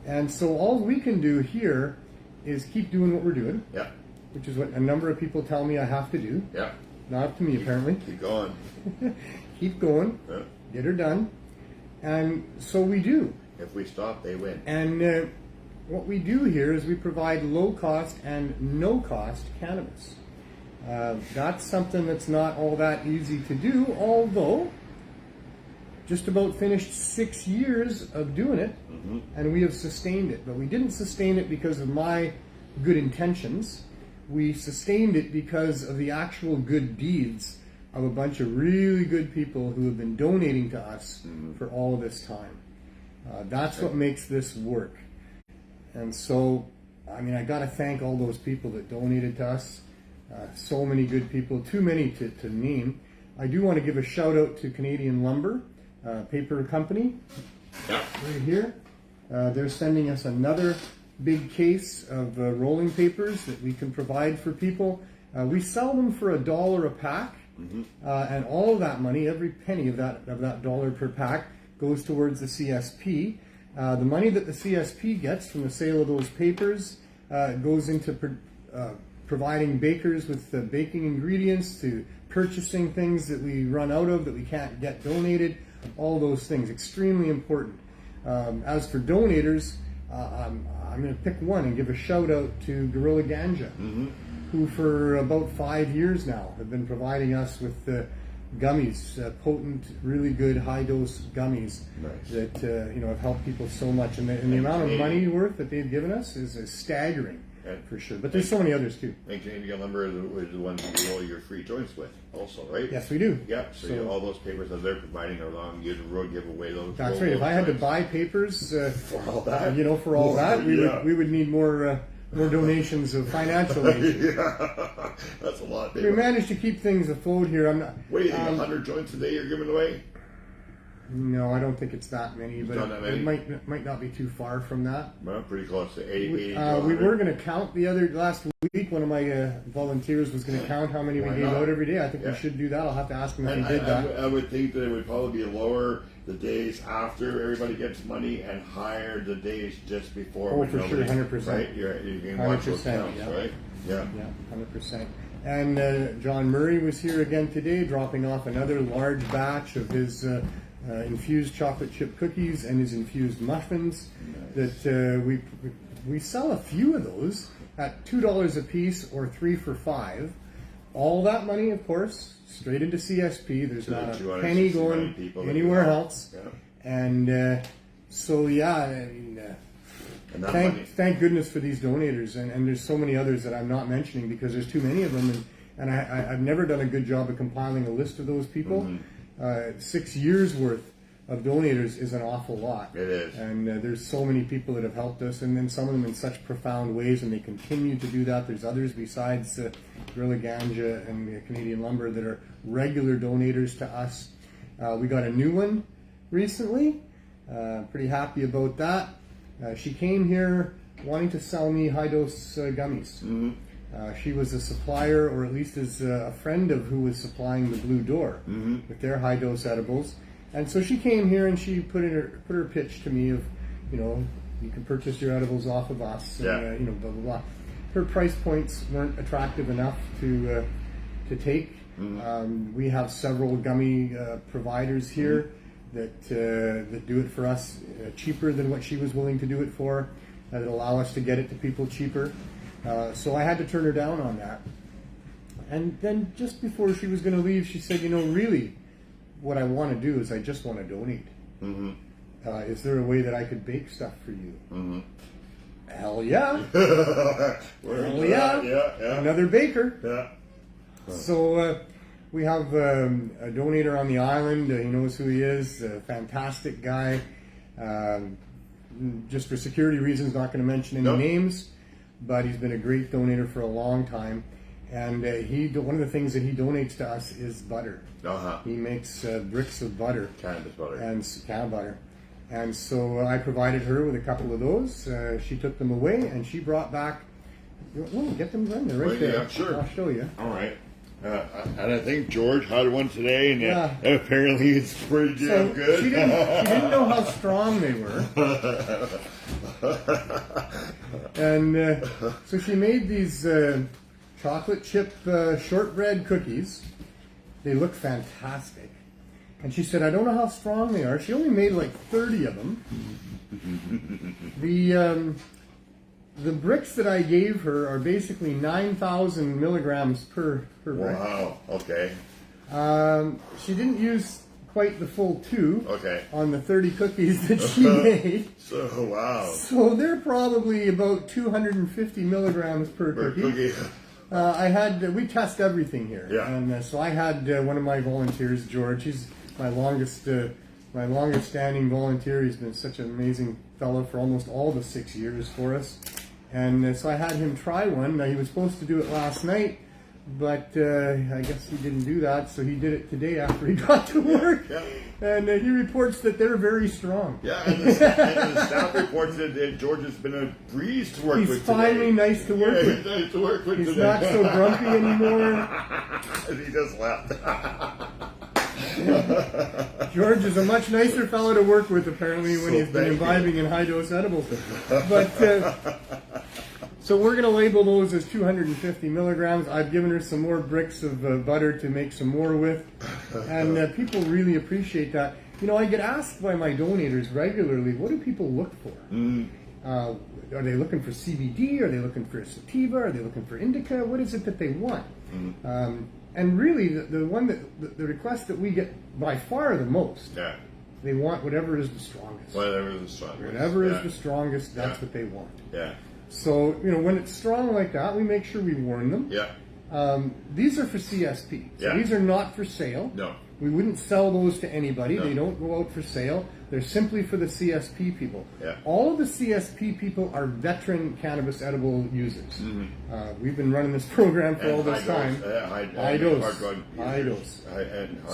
And so all we can do here is keep doing what we're doing, which is what a number of people tell me I have to do. Yeah. Not up to me, apparently. Keep going. Keep going. Yeah. Get her done. And so we do. If we stop, they win. And what we do here is we provide low-cost and no-cost cannabis. That's something that's not all that easy to do, although just about finished 6 years of doing it, and we have sustained it. But we didn't sustain it because of my good intentions. We sustained it because of the actual good deeds of a bunch of really good people who have been donating to us for all of this time. That's what makes this work. And so, I mean, I got to thank all those people that donated to us. So many good people, too many to name. I do want to give a shout out to Canadian Lumber, paper company, right here. They're sending us another big case of rolling papers that we can provide for people. We sell them for $1 a pack, and all of that money, every penny of that dollar per pack, goes towards the CSP. The money that the CSP gets from the sale of those papers goes into providing bakers with baking ingredients, to purchasing things that we run out of that we can't get donated, all those things, extremely important. As for donators, I'm going to pick one and give a shout out to Gorilla Ganja. who for about 5 years now have been providing us with gummies, potent, really good high-dose gummies that have helped people so much. And the amount of money worth that they've given us is staggering. For sure, but there's so many others too. And Canadian Lumber is the ones you roll your free joints with, also, right? Yes, we do. Yeah, so all those papers that they're providing along the road giveaway. That's right. If I had to buy papers for all that, we would need more donations of financial nature. Yeah, that's a lot. We managed to keep things afloat here. I'm not. What do you think? 100 joints a day you're giving away? No, I don't think it's that many, but it might not be too far from that. Well, pretty close to 80. We were going to count last week. One of my volunteers was going to count how many we gave out every day. I think we should do that. I'll have to ask him if he did that. I would think that it would probably be lower the days after everybody gets money and higher the days just before. Oh, for sure, 100%. Right, you can watch those counts, right? Yeah, 100%. And John Murray was here again today, dropping off another large batch of his infused chocolate chip cookies and his infused muffins. Nice. That we sell a few of those at $2 a piece or 3 for $5. All that money, of course, straight into CSP. There's not a penny going anywhere else. Yeah. And thank goodness for these donators. And there's so many others that I'm not mentioning because there's too many of them. And I've never done a good job of compiling a list of those people. Mm-hmm. 6 years worth of donators is an awful lot. It is. And there's so many people that have helped us, and then some of them in such profound ways, and they continue to do that. There's others besides Gorilla Ganja and Canadian Lumber that are regular donators to us. We got a new one recently. Pretty happy about that. She came here wanting to sell me high-dose gummies. Mm-hmm. She was a supplier, or at least is a friend of who was supplying the Blue Door with their high-dose edibles. And so she came here and she put her pitch to me of, you can purchase your edibles off of us, and, blah, blah, blah. Her price points weren't attractive enough to take. Mm-hmm. We have several gummy providers here that do it for us cheaper than what she was willing to do it for, that allow us to get it to people cheaper. So I had to turn her down on that. And then just before she was going to leave, she said, really, what I want to do is I just want to donate. Mm-hmm. Is there a way that I could bake stuff for you? Mm-hmm. Hell yeah. Hell yeah. Yeah. Another baker. Yeah. So we have a donator on the island. He knows who he is. A fantastic guy. Just for security reasons, not going to mention any names. But he's been a great donator for a long time, and one of the things that he donates to us is butter. Uh-huh. He makes bricks of butter, cannabis butter, and cow butter, and so I provided her with a couple of those. She took them away, and she brought back. Get them done. They're right there. Yeah, sure. I'll show you. All right. And I think George had one today, and apparently it's pretty damn good. She didn't know how strong they were. And so she made these chocolate chip shortbread cookies. They look fantastic. And she said, I don't know how strong they are. She only made like 30 of them. The bricks that I gave her are basically 9,000 milligrams per brick. Wow, okay. She didn't use quite the full 2 on the 30 cookies that she made. So, wow. So they're probably about 250 milligrams per cookie. We test everything here. Yeah. And so I had one of my volunteers, George. He's my longest standing volunteer. He's been such an amazing fellow for almost all the 6 years for us. And so I had him try one. Now, he was supposed to do it last night, but I guess he didn't do that, so he did it today after he got to work. Yeah. And he reports that they're very strong. Yeah, and the staff reports that George has been a breeze to work with today. He's finally nice to work with. He's nice to work with today. He's not so grumpy anymore. He just left. George is a much nicer fellow to work with, apparently, when he's been imbibing in high-dose edibles. But so we're going to label those as 250 milligrams. I've given her some more bricks of butter to make some more with, and people really appreciate that. I get asked by my donators regularly, what do people look for? Are they looking for CBD? Are they looking for sativa? Are they looking for indica? What is it that they want? And really, the one that the request that we get by far the most, they want whatever is the strongest. Whatever is the strongest. Whatever is the strongest, that's what they want. Yeah. So, when it's strong like that, we make sure we warn them. Yeah. These are for CSP. So these are not for sale. No. We wouldn't sell those to anybody. No. They don't go out for sale. They're simply for the CSP people. Yeah. All of the CSP people are veteran cannabis edible users. We've been running this program for all this time. High dose.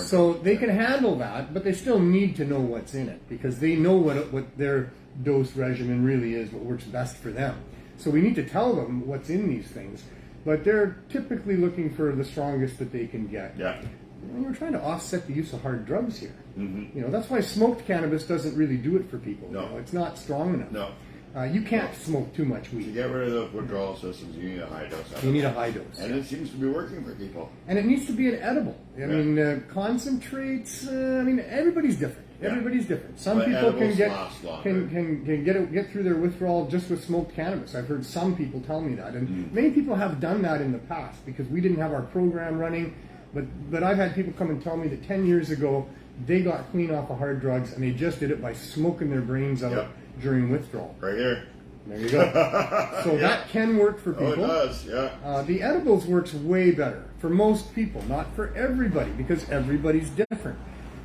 So they can handle that, but they still need to know what's in it because they know what their dose regimen really is, what works best for them. So we need to tell them what's in these things, but they're typically looking for the strongest that they can get. Yeah. We're trying to offset the use of hard drugs here. That's why smoked cannabis doesn't really do it for people. No. It's not strong enough. No. You can't smoke too much weed. To get rid of the withdrawal systems, you need a high dose. You need a high dose. And it seems to be working for people. And it needs to be an edible. I mean, concentrates, everybody's different. Everybody's different. Some people can get through their withdrawal just with smoked cannabis. I've heard some people tell me that. And many people have done that in the past because we didn't have our program running. But I've had people come and tell me that 10 years ago, they got clean off of hard drugs and they just did it by smoking their brains out during withdrawal. Right here. There you go. So that can work for people. Oh, it does, yeah. The edibles works way better for most people, not for everybody, because everybody's different.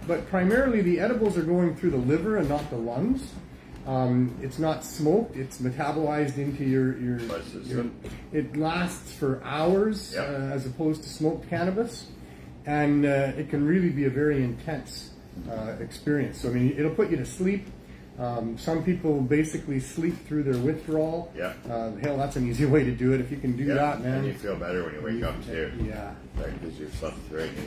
But primarily the edibles are going through the liver and not the lungs. It's not smoked, it's metabolized into your it lasts for hours as opposed to smoked cannabis. And it can really be a very intense experience. So, it'll put you to sleep. Some people basically sleep through their withdrawal. Yeah. Hell, that's an easy way to do it. If you can do that, man. And you feel better when you wake up, too. Yeah. Right, because you've slept through it and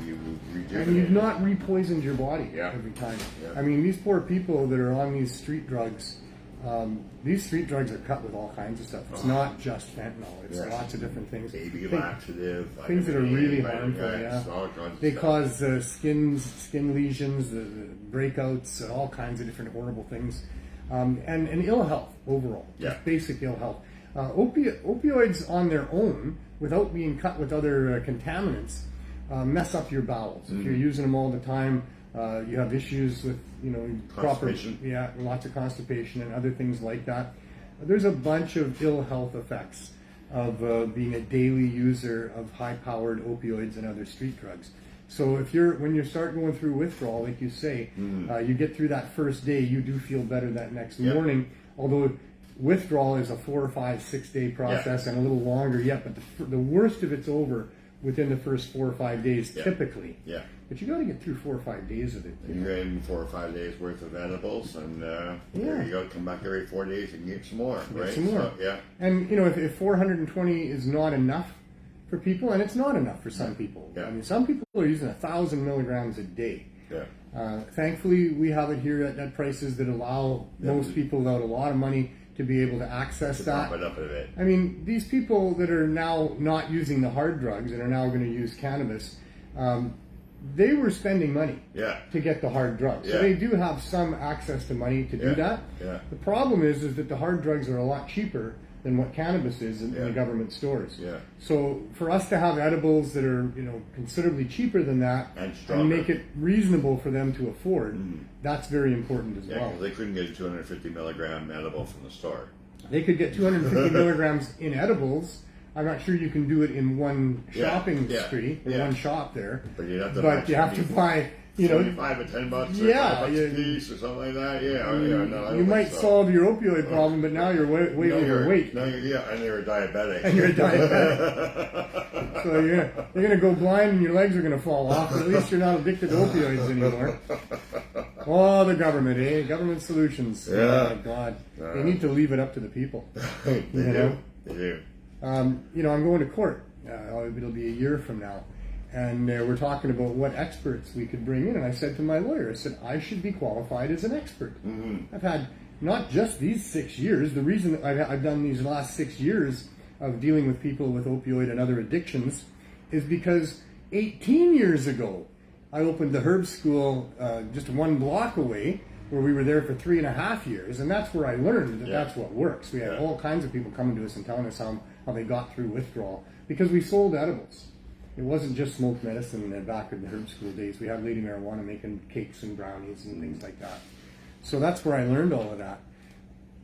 you rejuvenate. And you've not repoisoned your body every time. Yeah. These poor people that are on these street drugs, these street drugs are cut with all kinds of stuff. It's not just fentanyl. It's lots of different things. Baby laxative. Things that are really harmful, They cause skin lesions, the breakouts, all kinds of different horrible things. And ill health overall. Just basic ill health. Opioids on their own, without being cut with other contaminants, mess up your bowels. If you're using them all the time, you have issues with, constipation. Lots of constipation and other things like that. There's a bunch of ill health effects of being a daily user of high-powered opioids and other street drugs. So when you start going through withdrawal, like you say, you get through that first day, you do feel better that next morning. Although withdrawal is a 4 or 5, 6 day process and a little longer yet, but the worst of it's over within the first 4 or 5 days, typically. Yeah. But you got to get through 4 or 5 days of it. You're in 4 or 5 days worth of edibles, and you got to come back every 4 days and get some more, right? Some more. So, And if 420 is not enough for people, and it's not enough for some people. Some people are using 1,000 milligrams a day. Thankfully, we have it here at prices that allow most people without a lot of money to be able to access that. Bump it up a bit. These people that are now not using the hard drugs and are now going to use cannabis, they were spending money to get the hard drugs. So they do have some access to money to do that. The problem is that the hard drugs are a lot cheaper than what cannabis is in the government stores. So for us to have edibles that are considerably cheaper than that and make it reasonable for them to afford, that's very important as well. Because they couldn't get a 250 milligram edible from the store. They could get 250 milligrams in edibles. I'm not sure you can do it in one shopping street, in one shop there. But you have to buy 25 or $10 or $5 a piece or something like that. You might solve your opioid problem, but now you're way overweight. And you're a diabetic. So you're going to go blind and your legs are going to fall off, but at least you're not addicted to opioids anymore. Oh, the government, Government solutions. Oh, my God. They need to leave it up to the people. They do. I'm going to court. It'll be a year from now. And we're talking about what experts we could bring in. And I said to my lawyer, I said, I should be qualified as an expert. I've had not just these 6 years. The reason that I've done these last 6 years of dealing with people with opioid and other addictions is because 18 years ago, I opened the herb school just one block away where we were there for 3.5 years, and that's where I learned that that's what works. We had all kinds of people coming to us and telling us how they got through withdrawal, because we sold edibles. It wasn't just smoke medicine back in the herb school days. We had Lady Marijuana making cakes and brownies and things like that. So that's where I learned all of that.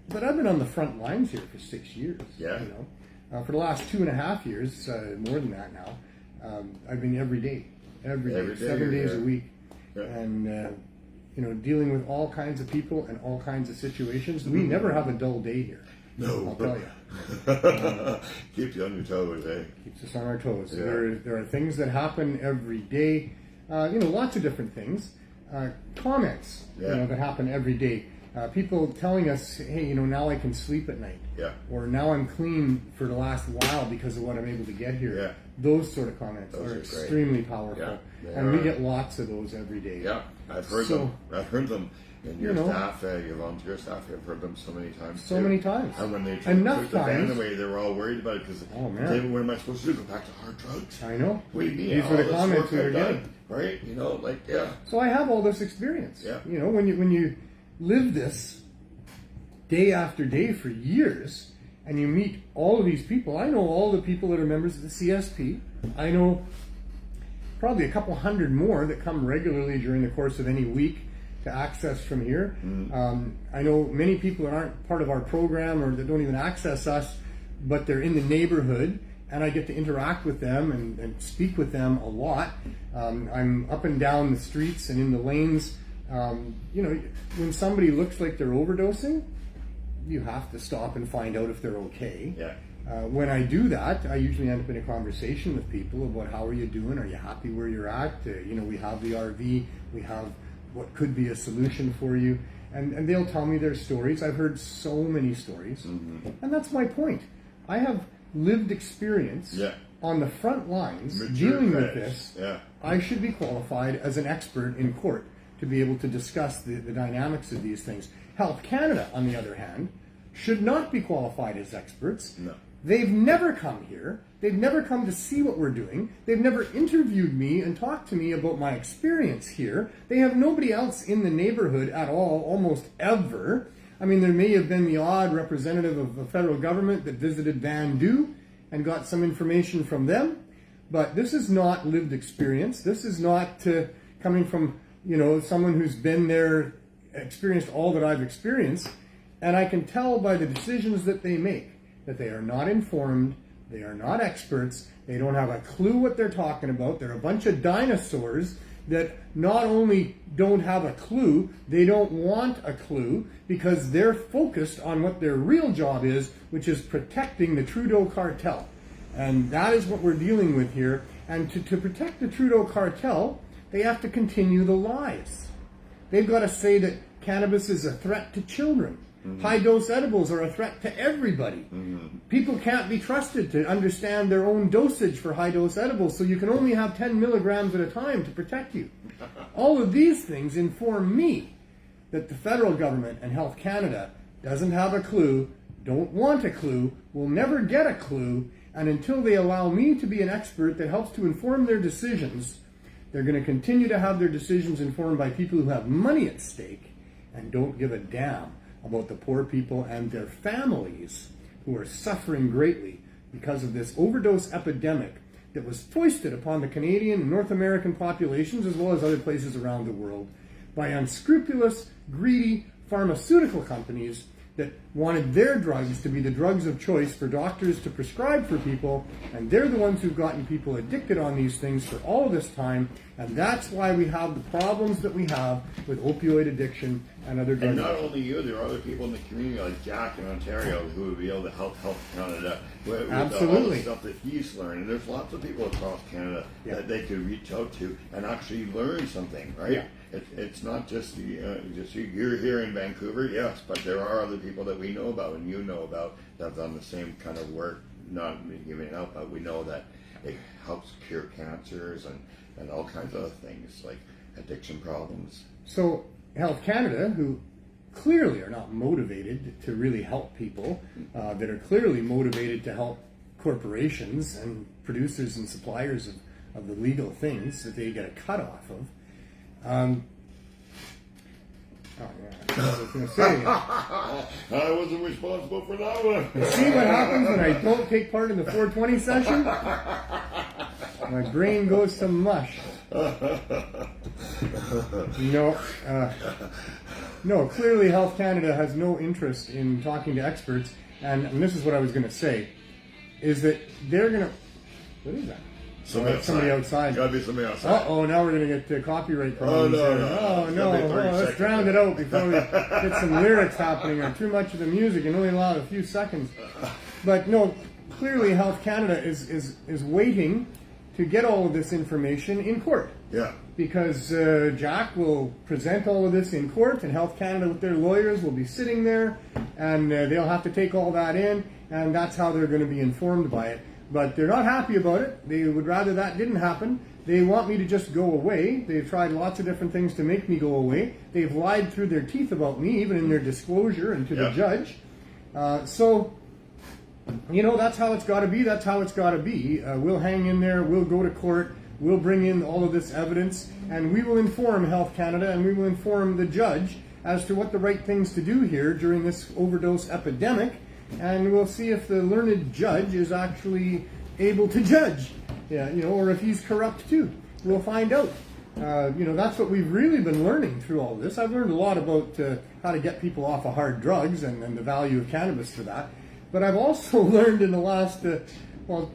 But I've been on the front lines here for 6 years. Yeah. You know, for the last 2.5 years, more than that now, I've been every day, 7 days a week, and you know, dealing with all kinds of people and all kinds of situations. We never have a dull day here. No, I'll tell you. Keeps you on your toes, eh? Keeps us on our toes. Yeah. There are things that happen every day. You know, lots of different things. Comments, you know, that happen every day. People telling us, hey, you know, now I can sleep at night. Yeah. Or now I'm clean for the last while because of what I'm able to get here. Yeah. Those sort of comments Those are are extremely powerful. Yeah, and we get lots of those every day. Yeah, I've heard them. I've heard them. And your staff, your volunteer staff, I've heard them so many times. So many times. And when they Enough took the ban times. away, they were all worried about it because what am I supposed to do? Go back to hard drugs? I know. What do you mean? These were the comments we were getting. Right? You know, like, So I have all this experience. Yeah. You know, when you live this day after day for years, and you meet all of these people. I know all the people that are members of the CSP. I know probably a couple hundred more that come regularly during the course of any week to access from here. I know many people that aren't part of our program or that don't even access us, but they're in the neighborhood, and I get to interact with them and speak with them a lot. I'm up and down the streets and in the lanes. You know, when somebody looks like they're overdosing, you have to stop and find out if they're okay. Yeah. When I do that, I usually end up in a conversation with people about how are you doing? Are you happy where you're at? You know, we have the RV, we have what could be a solution for you. And they'll tell me their stories. I've heard so many stories. And that's my point. I have lived experience on the front lines dealing with this. I should be qualified as an expert in court to be able to discuss the dynamics of these things. Health Canada, on the other hand, should not be qualified as experts. No. They've never come here. They've never come to see what we're doing. They've never interviewed me and talked to me about my experience here. They have nobody else in the neighborhood at all, almost ever. I mean, there may have been the odd representative of the federal government that visited Vandu and got some information from them, but this is not lived experience. This is not coming from, you know, someone who's been there, experienced all that I've experienced, and I can tell by the decisions that they make that they are not informed, they are not experts, they don't have a clue what they're talking about. They're a bunch of dinosaurs that not only don't have a clue, they don't want a clue because they're focused on what their real job is, which is protecting the Trudeau cartel. And that is what we're dealing with here. And to protect the Trudeau cartel, they have to continue the lies. They've got to say that cannabis is a threat to children. High-dose edibles are a threat to everybody. People can't be trusted to understand their own dosage for high-dose edibles, so you can only have 10 milligrams at a time to protect you. All of these things inform me that the federal government and Health Canada doesn't have a clue, don't want a clue, will never get a clue, and until they allow me to be an expert that helps to inform their decisions, they're going to continue to have their decisions informed by people who have money at stake and don't give a damn about the poor people and their families who are suffering greatly because of this overdose epidemic that was foisted upon the Canadian and North American populations, as well as other places around the world, by unscrupulous, greedy pharmaceutical companies that wanted their drugs to be the drugs of choice for doctors to prescribe for people, and they're the ones who've gotten people addicted on these things for all this time, and that's why we have the problems that we have with opioid addiction and other drugs. And not only you, there are other people in the community like Jack in Ontario who would be able to help Canada with all the stuff that he's learned. And there's lots of people across Canada that they could reach out to and actually learn something, right? Yeah. It's not just you're here in Vancouver, yes, but there are other people that we know about and you know about that have done the same kind of work, not giving up, but we know that it helps cure cancers and all kinds of other things like addiction problems. So Health Canada, who clearly are not motivated to really help people, that are clearly motivated to help corporations and producers and suppliers of the legal things that they get a cut off of, Oh, yeah. That's what I was going to say. I wasn't responsible for that one. See what happens when I don't take part in the 420 session? My brain goes to mush. No, clearly Health Canada has no interest in talking to experts, and this is what I was going to say, is that they're going to... What is that? Somebody outside. Gotta be somebody outside. Oh, now we're going to get copyright problems. No. Let's drown it out before we get some lyrics happening or too much of the music and only allow a few seconds. But no, clearly Health Canada is waiting to get all of this information in court. Yeah. Because Jack will present all of this in court, and Health Canada with their lawyers will be sitting there, and they'll have to take all that in, and that's how they're going to be informed by it. But they're not happy about it. They would rather that didn't happen. They want me to just go away. They've tried lots of different things to make me go away. They've lied through their teeth about me, even in their disclosure and to the judge. So, that's how it's got to be. That's how it's got to be. We'll hang in there. We'll go to court. We'll bring in all of this evidence, and we will inform Health Canada, and we will inform the judge as to what the right things to do here during this overdose epidemic. And we'll see if the learned judge is actually able to judge, or if he's corrupt too. We'll find out. That's what we've really been learning through all this. I've learned a lot about how to get people off of hard drugs and the value of cannabis for that. But I've also learned in the last,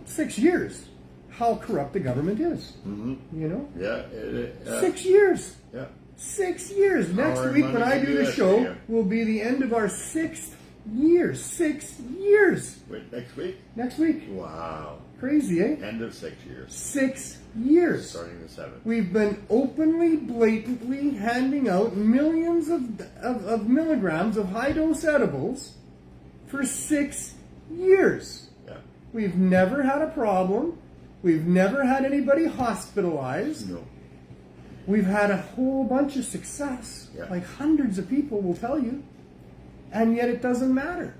6 years, how corrupt the government is. Mm-hmm. Yeah. 6 years. Yeah. 6 years. Next week when I do the show will be the end of our 6th year. 6 years. Wait, next week? Next week. Wow. Crazy, eh? End of 6 years. 6 years. Starting the 7th. We've been openly, blatantly handing out millions of milligrams of high-dose edibles for 6 years. Yeah. We've never had a problem. We've never had anybody hospitalized. No. We've had a whole bunch of success. Yeah. Like hundreds of people will tell you. And yet it doesn't matter.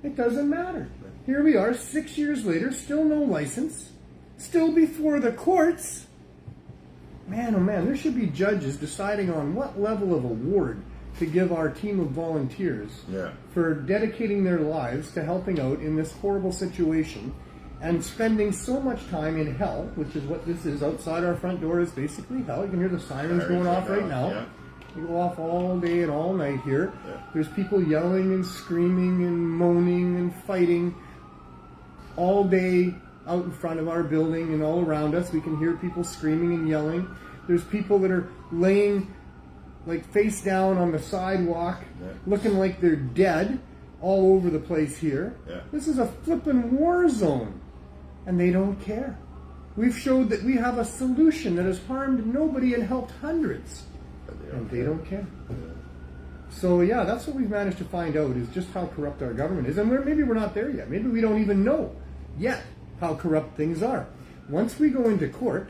It doesn't matter. Here we are, 6 years later, still no license. Still before the courts. Man, oh man, there should be judges deciding on what level of award to give our team of volunteers for dedicating their lives to helping out in this horrible situation and spending so much time in hell, which is what this is. Outside our front door is basically hell. You can hear the sirens going off right now. Yeah. They go off all day and all night here. Yeah. There's people yelling and screaming and moaning and fighting all day out in front of our building and all around us. We can hear people screaming and yelling. There's people that are laying like face down on the sidewalk, looking like they're dead all over the place here. Yeah. This is a flippin' war zone, and they don't care. We've showed that we have a solution that has harmed nobody and helped hundreds, and they don't care. Yeah. So yeah, that's what we've managed to find out, is just how corrupt our government is. And maybe we're not there yet. Maybe we don't even know yet how corrupt things are. Once we go into court,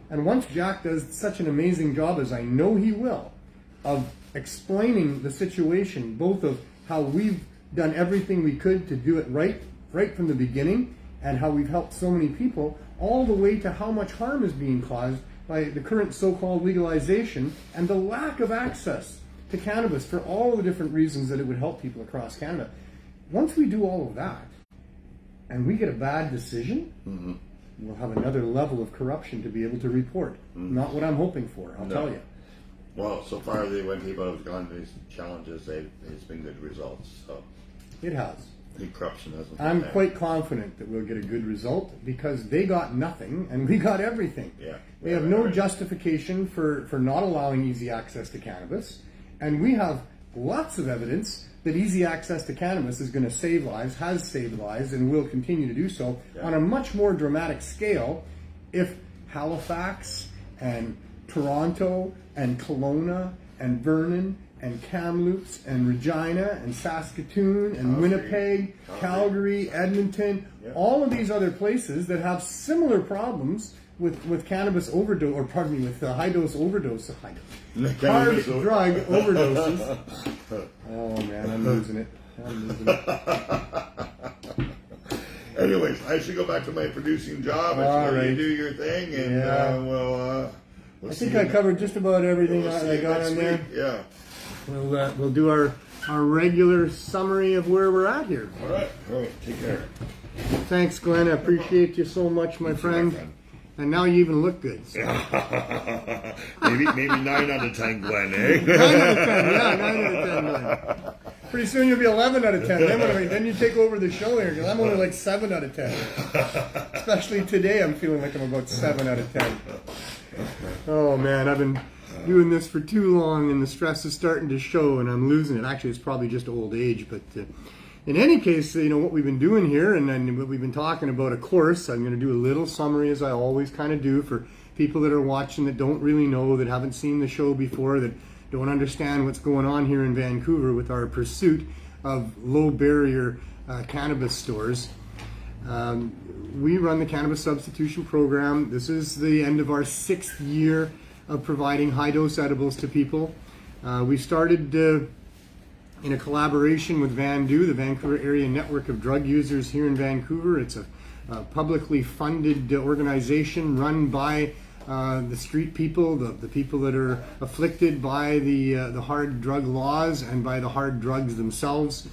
and once Jack does such an amazing job, as I know he will, of explaining the situation, both of how we've done everything we could to do it right from the beginning, and how we've helped so many people, all the way to how much harm is being caused by the current so-called legalization and the lack of access to cannabis for all the different reasons that it would help people across Canada. Once we do all of that, and we get a bad decision, we'll have another level of corruption to be able to report. Not what I'm hoping for, I'll tell you. Well, so far when people have gone to these challenges, it's been good results. So It has. the corruption hasn't. I'm quite confident that we'll get a good result, because they got nothing and we got everything. Yeah. They have no justification for not allowing easy access to cannabis, and we have lots of evidence that easy access to cannabis is going to save lives, has saved lives, and will continue to do so on a much more dramatic scale if Halifax and Toronto and Kelowna and Vernon and Kamloops and Regina and Saskatoon and Winnipeg, Calgary, Edmonton, all of these other places that have similar problems with cannabis overdose, or pardon me, with high-dose overdose, hard drug overdoses. Oh man, I'm losing it. Anyways, I should go back to my producing job. I should do your thing, and we'll I think I covered just about everything I got on there. Yeah. we'll do our regular summary of where we're at here. All right. Take care. Thanks, Glenn. I appreciate you so much, my friend. And now you even look good. So. maybe 9 out of 10, Glenn, eh? 9 out of 10, yeah, 9 out of 10, Glenn. Pretty soon you'll be 11 out of 10. Then you take over the show here, because I'm only like 7 out of 10. Especially today, I'm feeling like I'm about 7 out of 10. Oh, man, I've been doing this for too long, and the stress is starting to show, and I'm losing it. Actually, it's probably just old age, but... in any case, what we've been doing here and what we've been talking about, of course, I'm going to do a little summary, as I always kind of do, for people that are watching that don't really know, that haven't seen the show before, that don't understand what's going on here in Vancouver with our pursuit of low-barrier cannabis stores. We run the Cannabis Substitution Program. This is the end of our 6th year of providing high-dose edibles to people. We started... in a collaboration with VANDU, the Vancouver Area Network of Drug Users here in Vancouver. It's a publicly funded organization run by the street people, the people that are afflicted by the hard drug laws and by the hard drugs themselves.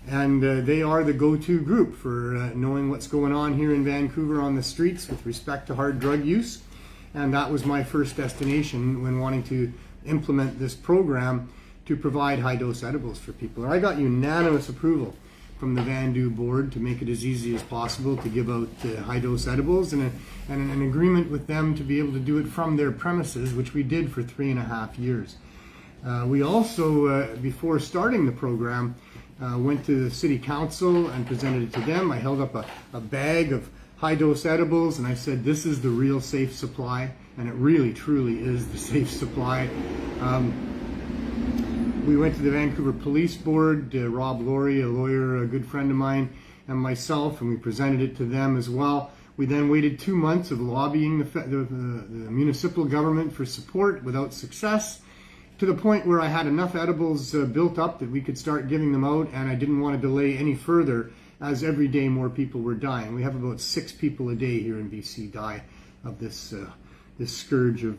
And they are the go-to group for knowing what's going on here in Vancouver on the streets with respect to hard drug use. And that was my first destination when wanting to implement this program, to provide high-dose edibles for people. And I got unanimous approval from the VANDU board to make it as easy as possible to give out high-dose edibles, and an agreement with them to be able to do it from their premises, which we did for 3.5 years. We also, before starting the program, went to the city council and presented it to them. I held up a bag of high-dose edibles, and I said, this is the real safe supply, and it really, truly is the safe supply. We went to the Vancouver Police Board, Rob Laurie, a lawyer, a good friend of mine, and myself, and we presented it to them as well. We then waited 2 months of lobbying the municipal government for support without success, to the point where I had enough edibles built up that we could start giving them out, and I didn't want to delay any further, as every day more people were dying. We have about 6 people a day here in BC die of this scourge of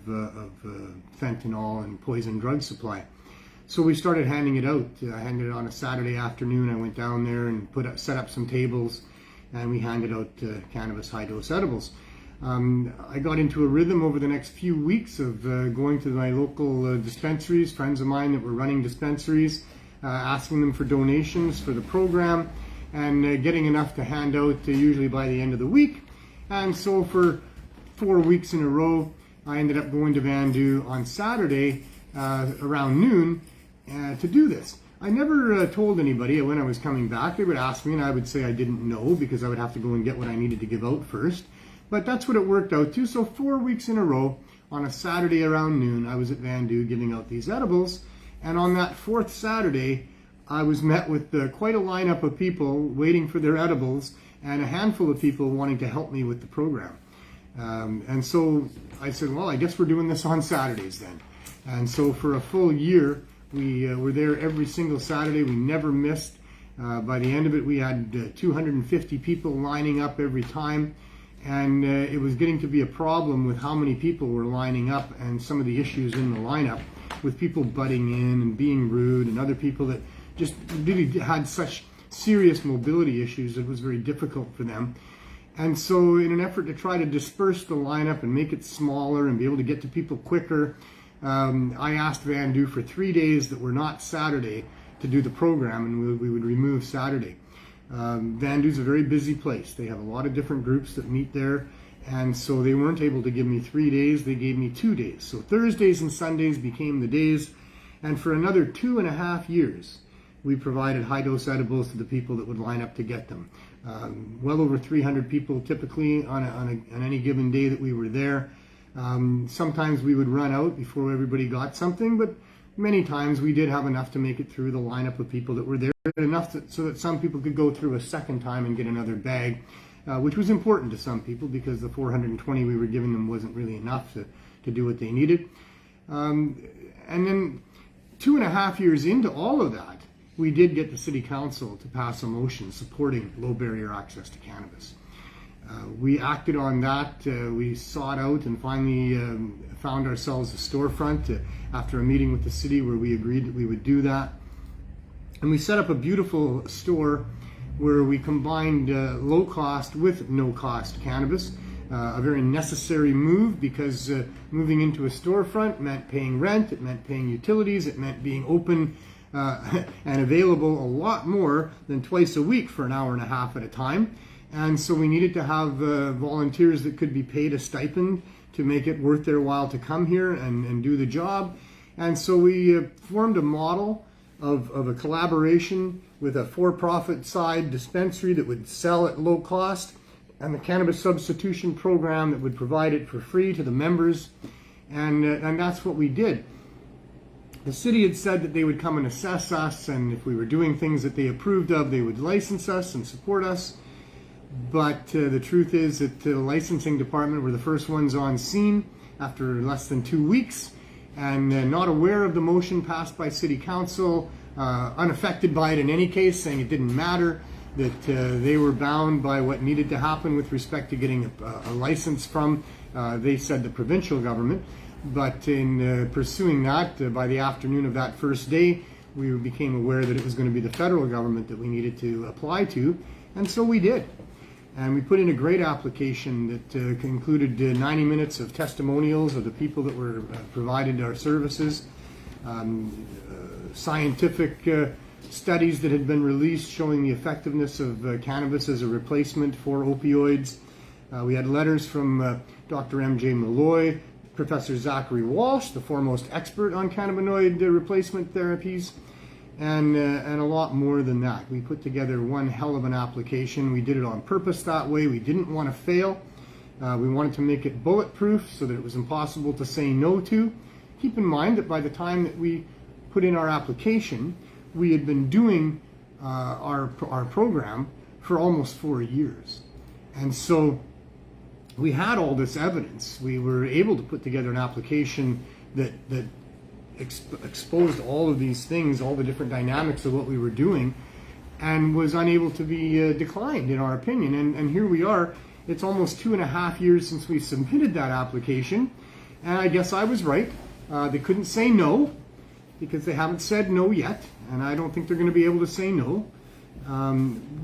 fentanyl and poison drug supply. So we started handing it out. I handed it on a Saturday afternoon. I went down there and set up some tables, and we handed out cannabis high-dose edibles. I got into a rhythm over the next few weeks of going to my local dispensaries, friends of mine that were running dispensaries, asking them for donations for the program, and getting enough to hand out usually by the end of the week. And so for 4 weeks in a row, I ended up going to VANDU on Saturday around noon to do this. I never told anybody when I was coming back. They would ask me, and I would say I didn't know, because I would have to go and get what I needed to give out first. But that's what it worked out to. So 4 weeks in a row, on a Saturday around noon, I was at VANDU giving out these edibles. And on that 4th Saturday, I was met with quite a lineup of people waiting for their edibles, and a handful of people wanting to help me with the program. And so I said, well, I guess we're doing this on Saturdays then. And so for a full year, we were there every single Saturday. We never missed. By the end of it, we had 250 people lining up every time. And it was getting to be a problem with how many people were lining up, and some of the issues in the lineup with people butting in and being rude, and other people that just really had such serious mobility issues that it was very difficult for them. And so in an effort to try to disperse the lineup and make it smaller and be able to get to people quicker, I asked VANDU for 3 days that were not Saturday to do the program, and we would remove Saturday. VANDU's a very busy place. They have a lot of different groups that meet there, and so they weren't able to give me 3 days. They gave me 2 days. So Thursdays and Sundays became the days, and for another 2.5 years, we provided high-dose edibles to the people that would line up to get them. Well over 300 people typically on any given day that we were there. Sometimes we would run out before everybody got something, but many times we did have enough to make it through the lineup of people that were there, enough so that some people could go through a second time and get another bag, which was important to some people because the 420 we were giving them wasn't really enough to do what they needed. And then 2.5 years into all of that, we did get the City Council to pass a motion supporting low barrier access to cannabis. We acted on that. We sought out and finally found ourselves a storefront after a meeting with the city where we agreed that we would do that. And we set up a beautiful store where we combined low cost with no cost cannabis. A very necessary move because moving into a storefront meant paying rent, it meant paying utilities, it meant being open and available a lot more than twice a week for an hour and a half at a time. And so we needed to have volunteers that could be paid a stipend to make it worth their while to come here and do the job. And so we formed a model of a collaboration with a for-profit side dispensary that would sell at low cost, and the Cannabis Substitution Program that would provide it for free to the members. And that's what we did. The city had said that they would come and assess us, and if we were doing things that they approved of, they would license us and support us. But the truth is that the licensing department were the first ones on scene after less than 2 weeks, and not aware of the motion passed by City Council, unaffected by it in any case, saying it didn't matter, that they were bound by what needed to happen with respect to getting a license from, they said, the provincial government. But in pursuing that, by the afternoon of that first day, we became aware that it was going to be the federal government that we needed to apply to, and so we did. And we put in a great application that included 90 minutes of testimonials of the people that were provided our services, scientific studies that had been released showing the effectiveness of cannabis as a replacement for opioids. We had letters from Dr. M.J. Malloy, Professor Zachary Walsh, the foremost expert on cannabinoid replacement therapies, and a lot more than that. We put together one hell of an application. We did it on purpose that way. We didn't want to fail. We wanted to make it bulletproof so that it was impossible to say no to. Keep in mind that by the time that we put in our application, we had been doing our program for almost 4 years. And so we had all this evidence. We were able to put together an application that exposed all of these things, all the different dynamics of what we were doing, and was unable to be declined, in our opinion. And here we are. It's almost 2.5 years since we submitted that application, and I guess I was right. They couldn't say no because they haven't said no yet, and I don't think they're going to be able to say no.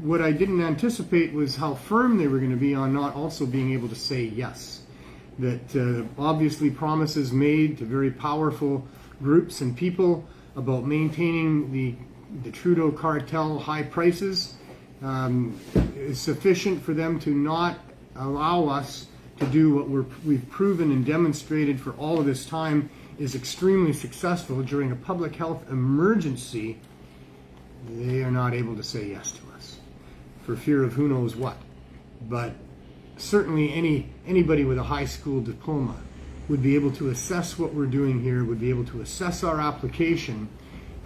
What I didn't anticipate was how firm they were going to be on not also being able to say yes. That obviously promises made to very powerful groups and people about maintaining the Trudeau cartel high prices is sufficient for them to not allow us to do what we've proven and demonstrated for all of this time is extremely successful during a public health emergency. They are not able to say yes to us for fear of who knows what. But certainly anybody with a high school diploma would be able to assess what we're doing here, would be able to assess our application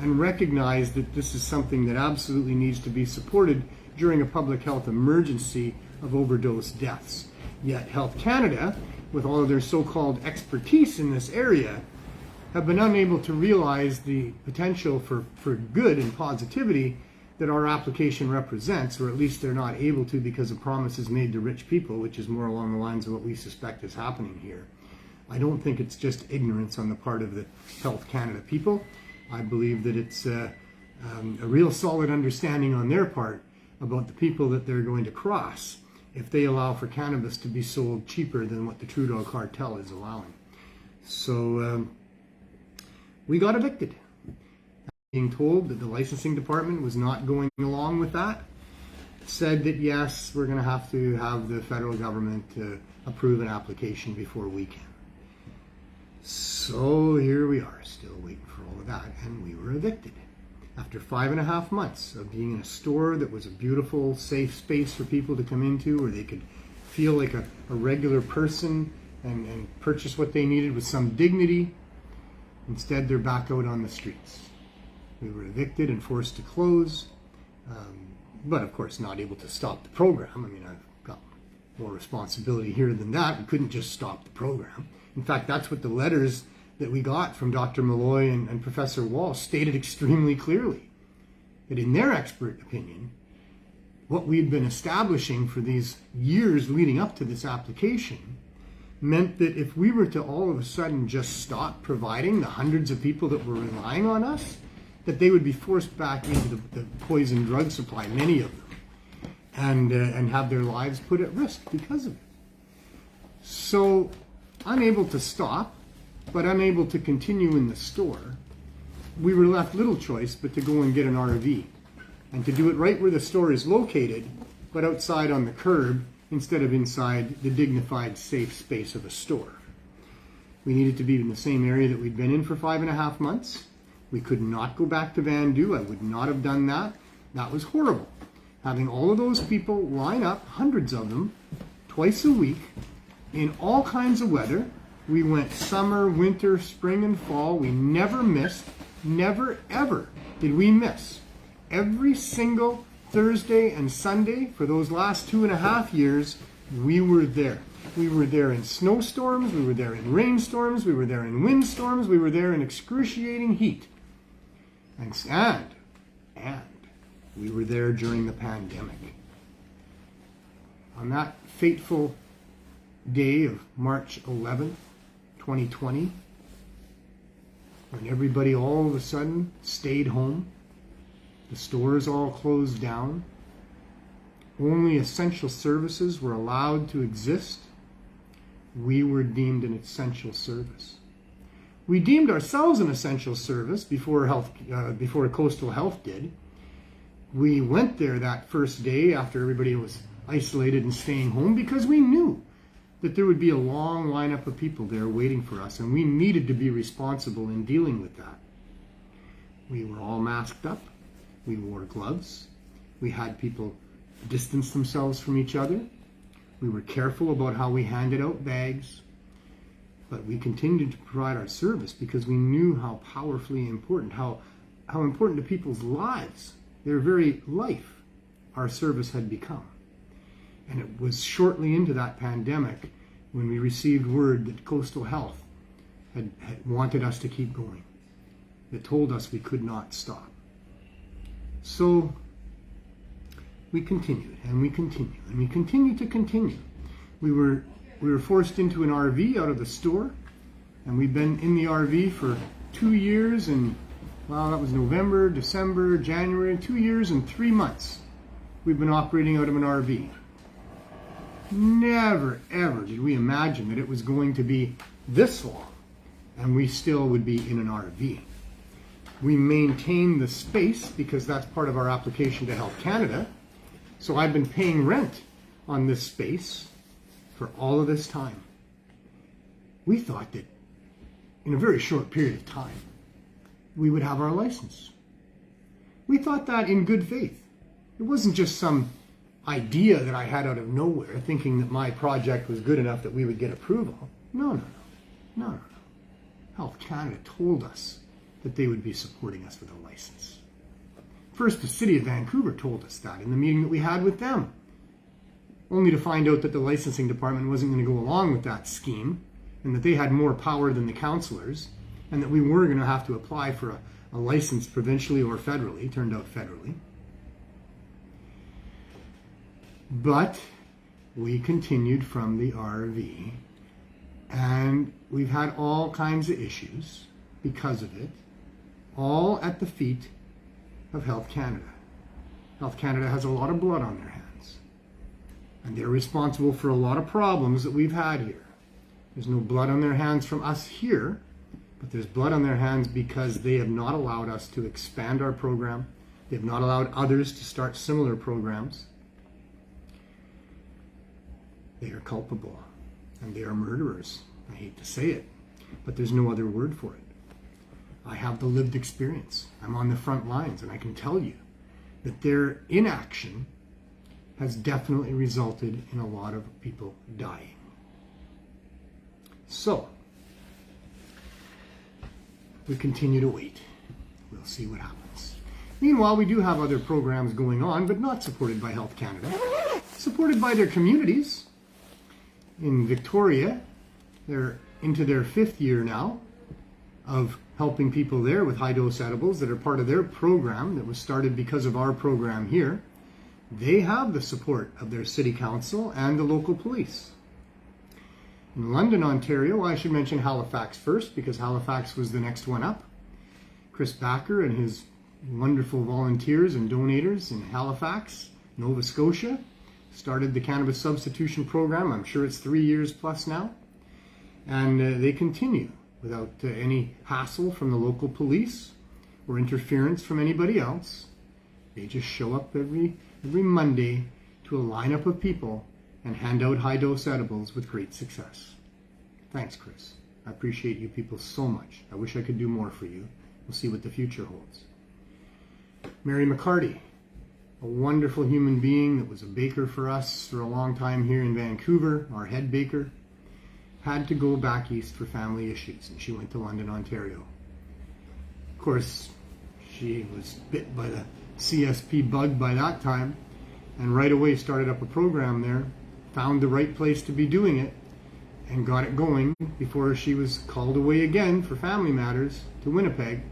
and recognize that this is something that absolutely needs to be supported during a public health emergency of overdose deaths. Yet Health Canada, with all of their so-called expertise in this area, have been unable to realize the potential for good and positivity that our application represents, or at least they're not able to because of promises made to rich people, which is more along the lines of what we suspect is happening here. I don't think it's just ignorance on the part of the Health Canada people. I believe that it's a real solid understanding on their part about the people that they're going to cross if they allow for cannabis to be sold cheaper than what the Trudeau cartel is allowing. So we got evicted. Being told that the licensing department was not going along with that, said that yes, we're going to have the federal government approve an application before we can. So here we are, still waiting for all of that, and we were evicted. After 5.5 months of being in a store that was a beautiful, safe space for people to come into where they could feel like a regular person and purchase what they needed with some dignity, instead they're back out on the streets. We were evicted and forced to close, but of course not able to stop the program. I mean, I've got more responsibility here than that. We couldn't just stop the program. In fact, that's what the letters that we got from Dr. Malloy and Professor Walsh stated extremely clearly, that in their expert opinion, what we'd been establishing for these years leading up to this application meant that if we were to all of a sudden just stop providing the hundreds of people that were relying on us, that they would be forced back into the poison drug supply, many of them, and have their lives put at risk because of it. So, unable to stop, but unable to continue in the store, we were left little choice but to go and get an RV, and to do it right where the store is located, but outside on the curb instead of inside the dignified, safe space of a store. We needed to be in the same area that we'd been in for 5.5 months. We could not go back to Vancouver. I would not have done that. That was horrible. Having all of those people line up, hundreds of them, twice a week, in all kinds of weather. We went summer, winter, spring, and fall. We never missed, never, ever did we miss. Every single Thursday and Sunday for those last 2.5 years, we were there. We were there in snowstorms, we were there in rainstorms, we were there in windstorms, we were there in excruciating heat. And we were there during the pandemic. On that fateful day of March 11th, 2020, when everybody all of a sudden stayed home, the stores all closed down, only essential services were allowed to exist, we were deemed an essential service. We deemed ourselves an essential service before Coastal Health did. We went there that first day after everybody was isolated and staying home because we knew that there would be a long lineup of people there waiting for us, and we needed to be responsible in dealing with that. We were all masked up. We wore gloves. We had people distance themselves from each other. We were careful about how we handed out bags. But we continued to provide our service because we knew how powerfully important, how important to people's lives, their very life, our service had become. And it was shortly into that pandemic when we received word that Coastal Health had wanted us to keep going. It told us we could not stop. So we continued, and we continued, and we continued to continue. We were forced into an RV out of the store, and we've been in the RV for 2 years, and well, that was November, December, January, 2 years and 3 months we've been operating out of an RV. Never, ever did we imagine that it was going to be this long, and we still would be in an RV. We maintain the space because that's part of our application to Health Canada. So I've been paying rent on this space for all of this time. We thought that in a very short period of time, we would have our license. We thought that in good faith. It wasn't just some idea that I had out of nowhere, thinking that my project was good enough that we would get approval. No. Health Canada told us that they would be supporting us with a license. First, the City of Vancouver told us that in the meeting that we had with them, only to find out that the licensing department wasn't going to go along with that scheme, and that they had more power than the councillors, and that we were going to have to apply for a license provincially or federally. It turned out federally. But we continued from the RV, and we've had all kinds of issues because of it, all at the feet of Health Canada. Health Canada has a lot of blood on their hands, and they're responsible for a lot of problems that we've had here. There's no blood on their hands from us here, but there's blood on their hands because they have not allowed us to expand our program. They've not allowed others to start similar programs. They are culpable, and they are murderers. I hate to say it, but there's no other word for it. I have the lived experience. I'm on the front lines, and I can tell you that their inaction has definitely resulted in a lot of people dying. So, we continue to wait. We'll see what happens. Meanwhile, we do have other programs going on, but not supported by Health Canada. Supported by their communities. In Victoria, they're into their 5th year now of helping people there with high-dose edibles that are part of their program that was started because of our program here. they have the support of their city council and the local police. In London, Ontario, I should mention Halifax first because Halifax was the next one up. Chris Backer and his wonderful volunteers and donators in Halifax, Nova Scotia, started the Cannabis Substitution Program. I'm sure it's 3 years plus now. And they continue without any hassle from the local police or interference from anybody else. They just show up every Monday to a lineup of people and hand out high-dose edibles with great success. Thanks, Chris. I appreciate you people so much. I wish I could do more for you. We'll see what the future holds. Mary McCarty, a wonderful human being that was a baker for us for a long time here in Vancouver, our head baker, had to go back east for family issues, and she went to London, Ontario. Of course, she was bit by the CSP bug by that time, and right away started up a program there, found the right place to be doing it, and got it going before she was called away again for family matters to Winnipeg.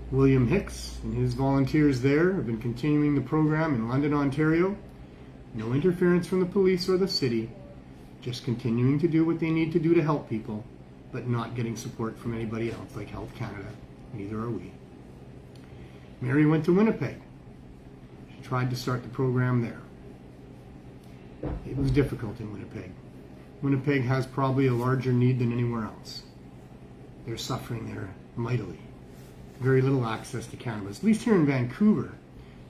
William Hicks and his volunteers there have been continuing the program in London, Ontario. No interference from the police or the city, just continuing to do what they need to do to help people, but not getting support from anybody else like Health Canada. Neither are we. Mary went to Winnipeg. She tried to start the program there. It was difficult in Winnipeg. Winnipeg has probably a larger need than anywhere else. They're suffering there mightily. Very little access to cannabis. At least here in Vancouver,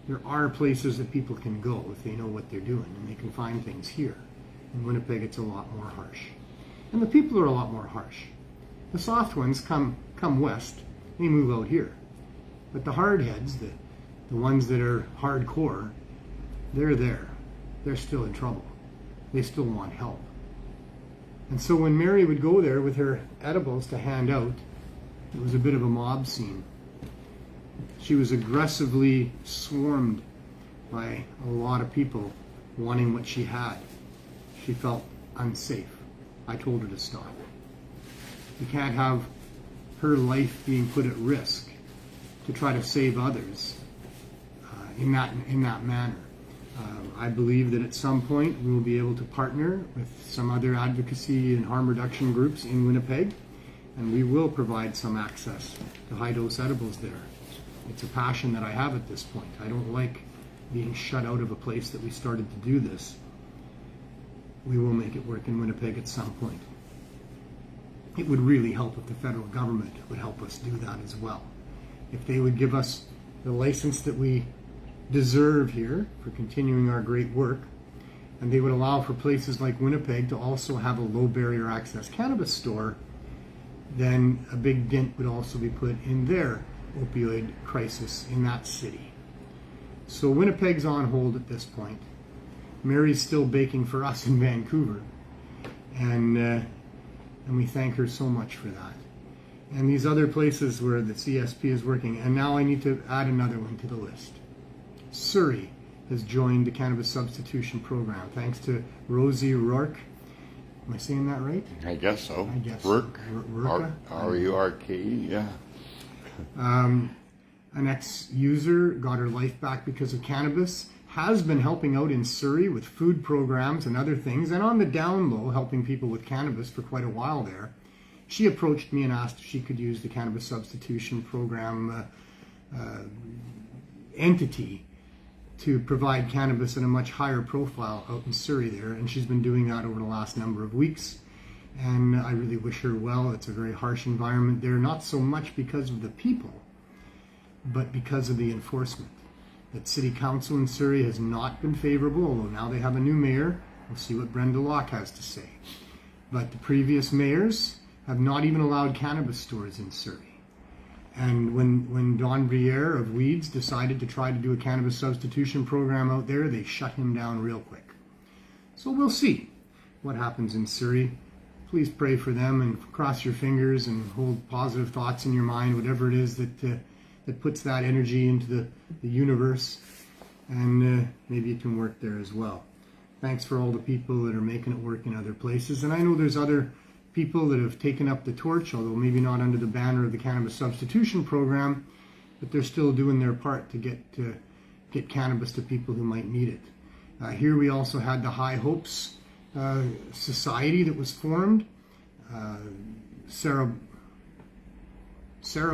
there are places that people can go if they know what they're doing, and they can find things here. In Winnipeg, it's a lot more harsh. And the people are a lot more harsh. The soft ones come west, they move out here. But the hard heads, the ones that are hardcore, they're there. They're still in trouble. They still want help. And so when Mary would go there with her edibles to hand out, it was a bit of a mob scene. She was aggressively swarmed by a lot of people wanting what she had. She felt unsafe. I told her to stop. You can't have her life being put at risk to try to save others in that manner. I believe that at some point we will be able to partner with some other advocacy and harm reduction groups in Winnipeg, and we will provide some access to high-dose edibles there. It's a passion that I have at this point. I don't like being shut out of a place that we started to do this. We will make it work in Winnipeg at some point. It would really help if the federal government would help us do that as well. If they would give us the license that we deserve here for continuing our great work, and they would allow for places like Winnipeg to also have a low barrier access cannabis store, then a big dent would also be put in their opioid crisis in that city. So Winnipeg's on hold at this point. Mary's still baking for us in Vancouver, and we thank her so much for that. And these other places where the CSP is working, and now I need to add another one to the list. Surrey has joined the Cannabis Substitution Program, thanks to Rosie Rourke. Am I saying that right? I guess so. I guess Rourke. Rourke. R-U-R-K-E, yeah. An ex-user got her life back because of cannabis, has been helping out in Surrey with food programs and other things, and on the down low, helping people with cannabis for quite a while there. She approached me and asked if she could use the Cannabis Substitution Program entity to provide cannabis in a much higher profile out in Surrey there, and she's been doing that over the last number of weeks, and I really wish her well. It's a very harsh environment there, not so much because of the people, but because of the enforcement. That City Council in Surrey has not been favorable, although now they have a new mayor. We'll see what Brenda Locke has to say. But the previous mayors have not even allowed cannabis stores in Surrey. And when Don Briere of Weeds decided to try to do a cannabis substitution program out there, they shut him down real quick. So we'll see what happens in Surrey. Please pray for them and cross your fingers and hold positive thoughts in your mind, whatever it is that puts that energy into the universe. And maybe it can work there as well. Thanks for all the people that are making it work in other places. And I know there's other people that have taken up the torch, although maybe not under the banner of the Cannabis Substitution Program, but they're still doing their part to get get cannabis to people who might need it. Here we also had the High Hopes Society that was formed. Sarah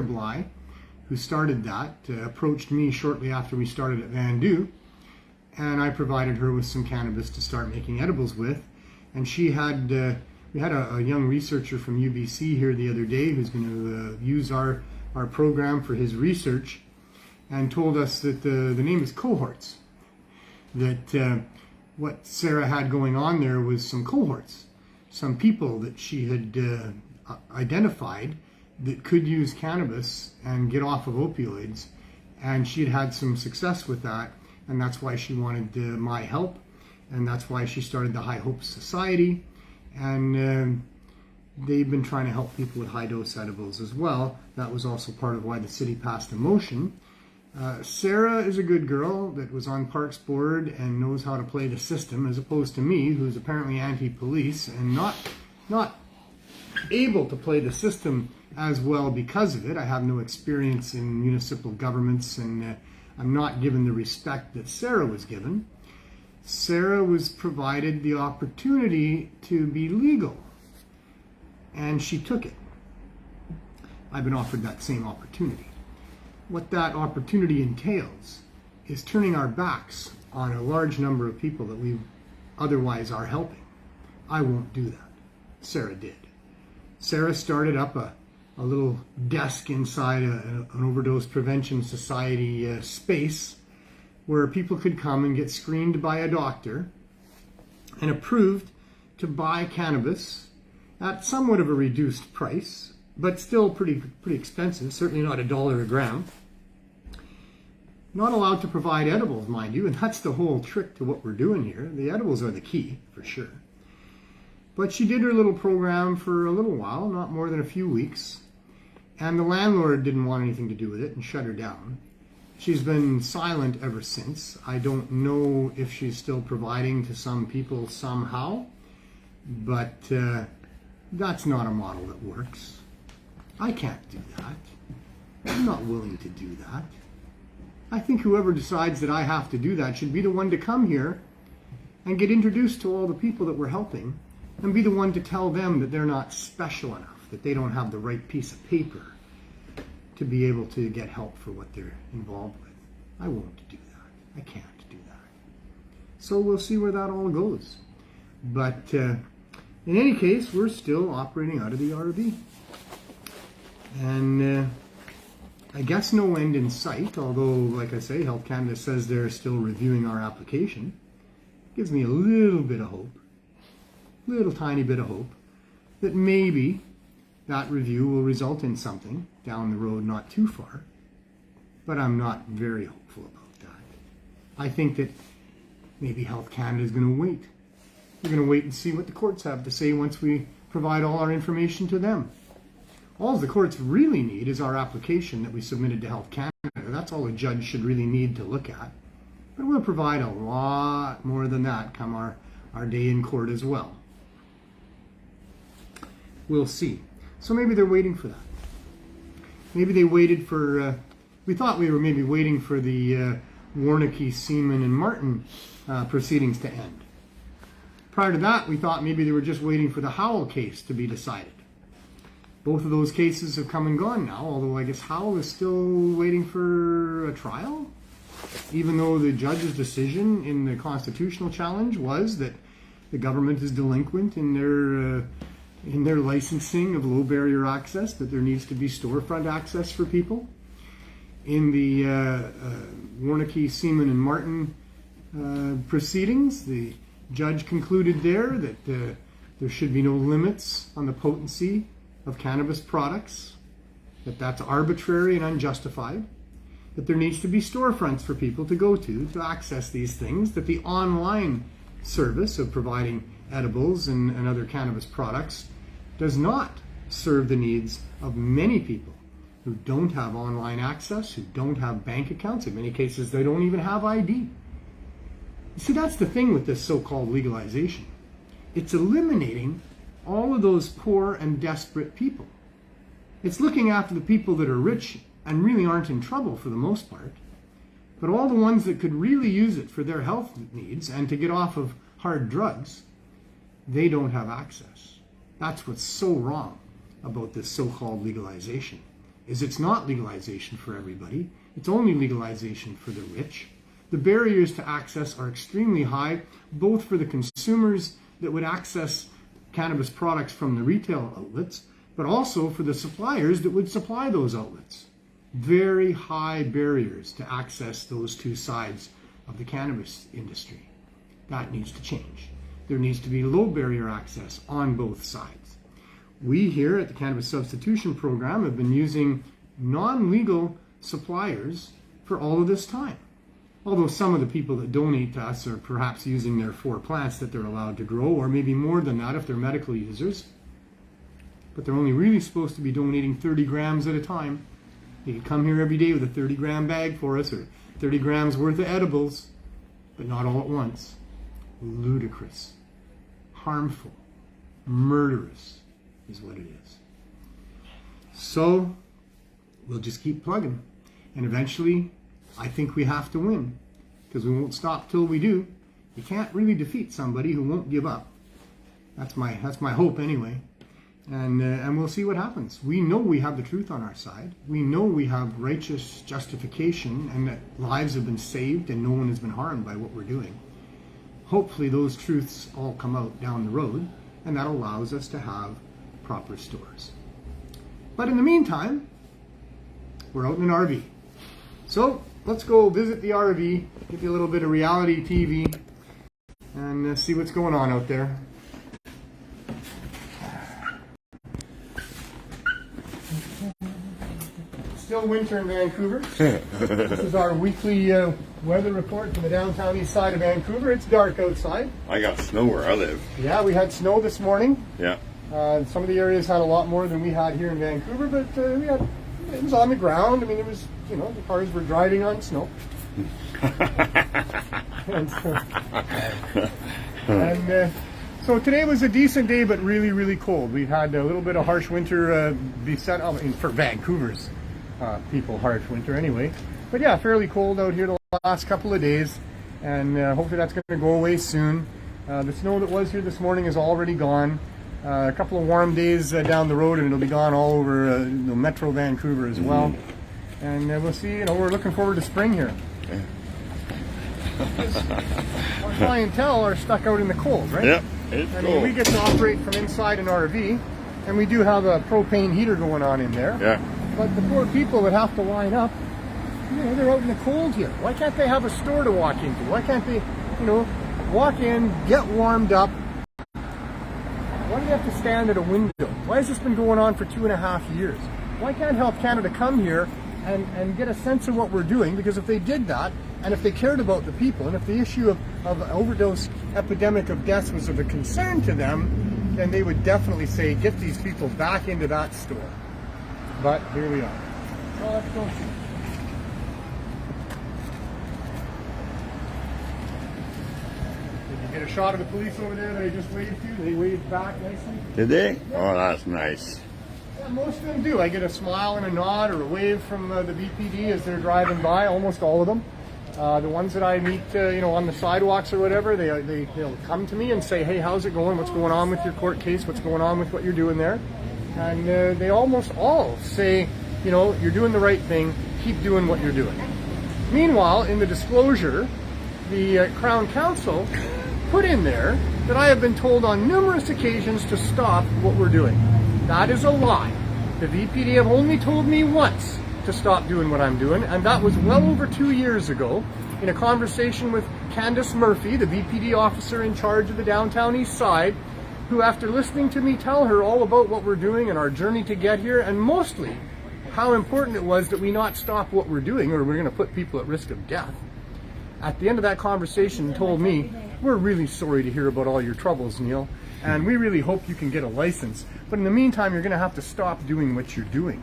Bly, who started that, approached me shortly after we started at Vandu, and I provided her with some cannabis to start making edibles with. And she had, we had a young researcher from UBC here the other day who's going to use our program for his research, and told us that the name is cohorts. That what Sarah had going on there was some cohorts, some people that she had identified that could use cannabis and get off of opioids, and she had had some success with that, and that's why she wanted my help, and that's why she started the High Hopes Society, and they've been trying to help people with high-dose edibles as well. That was also part of why the city passed a motion. Sarah is a good girl that was on Parks Board and knows how to play the system, as opposed to me, who's apparently anti-police and not able to play the system as well because of it. I have no experience in municipal governments, and I'm not given the respect that Sarah was given. Sarah was provided the opportunity to be legal, and she took it. I've been offered that same opportunity. What that opportunity entails is turning our backs on a large number of people that we otherwise are helping. I won't do that. Sarah did. Sarah started up a little desk inside an overdose prevention society space where people could come and get screened by a doctor and approved to buy cannabis at somewhat of a reduced price, but still pretty expensive, certainly not $1 a gram. Not allowed to provide edibles, mind you, and that's the whole trick to what we're doing here. The edibles are the key, for sure. But she did her little program for a little while, not more than a few weeks, and the landlord didn't want anything to do with it and shut her down. She's been silent ever since. I don't know if she's still providing to some people somehow, but that's not a model that works. I can't do that. I'm not willing to do that. I think whoever decides that I have to do that should be the one to come here and get introduced to all the people that we're helping, and be the one to tell them that they're not special enough, that they don't have the right piece of paper to be able to get help for what they're involved with. I won't do that. I can't do that. So we'll see where that all goes. But in any case, we're still operating out of the RV. And I guess no end in sight, although, like I say, Health Canada says they're still reviewing our application. Gives me a little bit of hope, little tiny bit of hope, that maybe that review will result in something down the road not too far. But I'm not very hopeful about that. I think that maybe Health Canada is going to wait. We're going to wait and see what the courts have to say once we provide all our information to them. All the courts really need is our application that we submitted to Health Canada. That's all a judge should really need to look at. But we'll provide a lot more than that come our day in court as well. We'll see. So maybe they're waiting for that. Maybe they waited for, we thought we were maybe waiting for the Warnocky, Seaman, and Martin proceedings to end. Prior to that, we thought maybe they were just waiting for the Howell case to be decided. Both of those cases have come and gone now, although I guess Howell is still waiting for a trial, even though the judge's decision in the constitutional challenge was that the government is delinquent in their licensing of low barrier access, that there needs to be storefront access for people. In the Warnocky, Seaman, and Martin proceedings, the judge concluded there that there should be no limits on the potency of cannabis products, that that's arbitrary and unjustified, that there needs to be storefronts for people to go to access these things, that the online service of providing edibles and other cannabis products does not serve the needs of many people who don't have online access, who don't have bank accounts. In many cases, they don't even have ID. You see, that's the thing with this so-called legalization. It's eliminating all of those poor and desperate people. It's looking after the people that are rich and really aren't in trouble for the most part, But all the ones that could really use it for their health needs and to get off of hard drugs, they don't have access. That's what's so wrong about this so-called legalization, is it's not legalization for everybody. It's only legalization for the rich. The barriers to access are extremely high, both for the consumers that would access cannabis products from the retail outlets, but also for the suppliers that would supply those outlets. Very high barriers to access those two sides of the cannabis industry. That needs to change. There needs to be low barrier access on both sides. We here at the Cannabis Substitution Program have been using non-legal suppliers for all of this time. Although some of the people that donate to us are perhaps using their 4 plants that they're allowed to grow, or maybe more than that if they're medical users. But they're only really supposed to be donating 30 grams at a time. They could come here every day with a 30-gram bag for us, or 30 grams worth of edibles, but not all at once. Ludicrous, harmful, murderous is what it is. So we'll just keep plugging, and eventually I think we have to win, because we won't stop till we do. You can't really defeat somebody who won't give up. That's my hope anyway. And we'll see what happens. We know we have the truth on our side. We know we have righteous justification and that lives have been saved and no one has been harmed by what we're doing. Hopefully those truths all come out down the road, and that allows us to have proper stores. But in the meantime, we're out in an RV. So let's go visit the RV, give you a little bit of reality TV, and see what's going on out there. Still winter in Vancouver. This is our weekly weather report from the downtown east side of Vancouver. It's dark outside. I got snow where I live. Yeah, we had snow this morning. Yeah. Some of the areas had a lot more than we had here in Vancouver, but it was on the ground. I mean, it was, the cars were driving on snow. So today was a decent day, but really, really cold. We've had a little bit of harsh winter for Vancouver's people, harsh winter anyway. But yeah, fairly cold out here the last couple of days, and hopefully that's going to go away soon. The snow that was here this morning is already gone. A couple of warm days down the road, and it'll be gone all over Metro Vancouver as well. And we'll see. We're looking forward to spring here. Our clientele are stuck out in the cold, right? Yeah, it's cold. We get to operate from inside an RV, and we do have a propane heater going on in there. Yeah. But the poor people that have to line up, they're out in the cold here. Why can't they have a store to walk into? Why can't they, walk in, get warmed up? Why do they have to stand at a window? Why has this been going on for 2.5 years? Why can't Health Canada come here and get a sense of what we're doing? Because if they did that, and if they cared about the people, and if the issue of overdose epidemic of deaths was of a concern to them, then they would definitely say, get these people back into that store. But here we are. So let's go see. Did you get a shot of the police over there that I just waved to? They waved back nicely. Did they? Oh, that's nice. Yeah, most of them do. I get a smile and a nod or a wave from the BPD as they're driving by, almost all of them. The ones that I meet, on the sidewalks or whatever, they'll come to me and say, hey, how's it going? What's going on with your court case? What's going on with what you're doing there? And they almost all say, you're doing the right thing. Keep doing what you're doing. Meanwhile, in the disclosure, the Crown Counsel put in there that I have been told on numerous occasions to stop what we're doing. That is a lie. The VPD have only told me once to stop doing what I'm doing, and that was well over 2 years ago in a conversation with Candace Murphy, the VPD officer in charge of the downtown east side, who, after listening to me tell her all about what we're doing and our journey to get here, and mostly how important it was that we not stop what we're doing or we're going to put people at risk of death, at the end of that conversation told me, we're really sorry to hear about all your troubles, Neil, and we really hope you can get a license, but in the meantime you're going to have to stop doing what you're doing.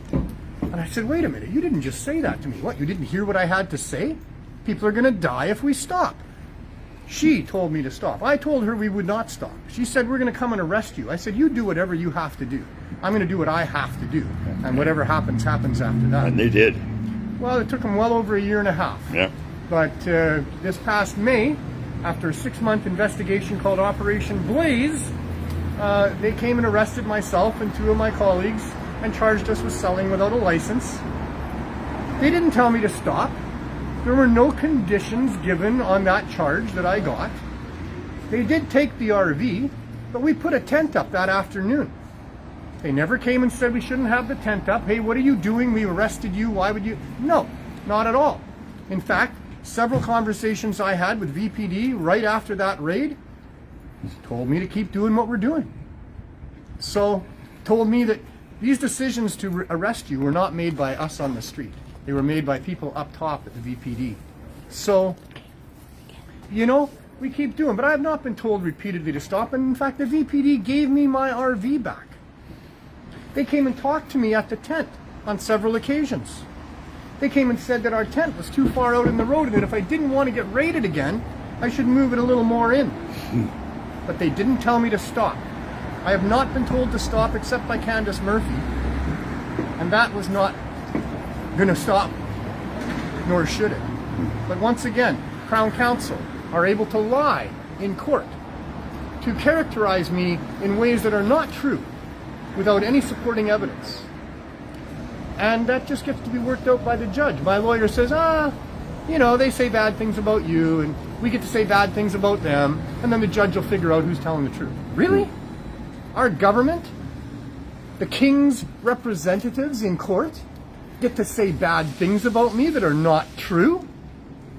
And I said, wait a minute, you didn't just say that to me. What, you didn't hear what I had to say? People are going to die if we stop. She told me to stop. I told her we would not stop. She said, we're going to come and arrest you. I said, you do whatever you have to do. I'm going to do what I have to do. And whatever happens, happens after that. And they did. Well, it took them well over 1.5 years. Yeah. But this past May, after a 6-month investigation called Operation Blaze, they came and arrested myself and 2 of my colleagues and charged us with selling without a license. They didn't tell me to stop. There were no conditions given on that charge that I got. They did take the RV, but we put a tent up that afternoon. They never came and said we shouldn't have the tent up. Hey, what are you doing? We arrested you. Why would you? No, not at all. In fact, several conversations I had with VPD right after that raid told me to keep doing what we're doing. So, told me that these decisions to arrest you were not made by us on the street. They were made by people up top at the VPD. So, you know, we keep doing, but I have not been told repeatedly to stop. And in fact, the VPD gave me my RV back. They came and talked to me at the tent on several occasions. They came and said that our tent was too far out in the road and that if I didn't want to get raided again, I should move it a little more in. But they didn't tell me to stop. I have not been told to stop except by Candace Murphy. And that was not going to stop, nor should it. But once again, Crown Counsel are able to lie in court, to characterize me in ways that are not true, without any supporting evidence. And that just gets to be worked out by the judge. My lawyer says, you know, they say bad things about you, and we get to say bad things about them, and then the judge will figure out who's telling the truth. Really? Our government, the king's representatives in court, get to say bad things about me that are not true?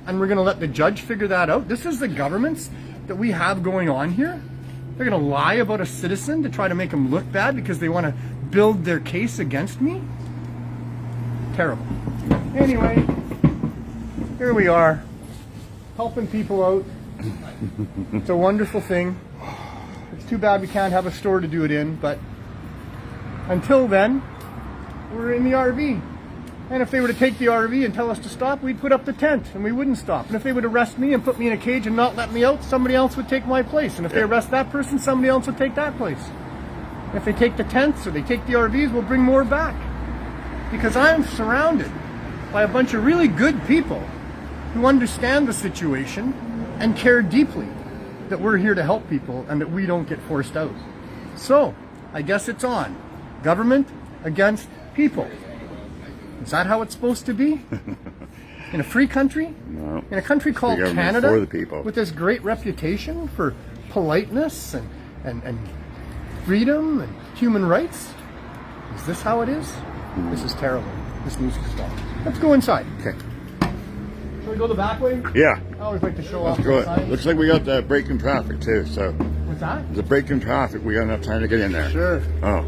And we're going to let the judge figure that out? This is the governments that we have going on here? They're going to lie about a citizen to try to make him look bad because they want to build their case against me? Terrible. Anyway, here we are, helping people out. It's a wonderful thing. It's too bad we can't have a store to do it in, but until then, we're in the RV. And if they were to take the RV and tell us to stop, we'd put up the tent and we wouldn't stop. And if they would arrest me and put me in a cage and not let me out, somebody else would take my place. And if they arrest that person, somebody else would take that place. If they take the tents or they take the RVs, we'll bring more back. Because I'm surrounded by a bunch of really good people who understand the situation and care deeply that we're here to help people and that we don't get forced out. So, I guess it's on. Government against people. Is that how it's supposed to be? In a free country? No. In a country called The government's Canada? for the people. With this great reputation for politeness and freedom and human rights? Is this how it is? This is terrible. This needs to stop. Let's go inside. Okay. Shall we go the back way? Yeah. I always like to show off Let's go. the signs. Looks like we got the break in traffic too, so. What's that? There's a break in traffic. We got enough time to get in there. Sure. Oh.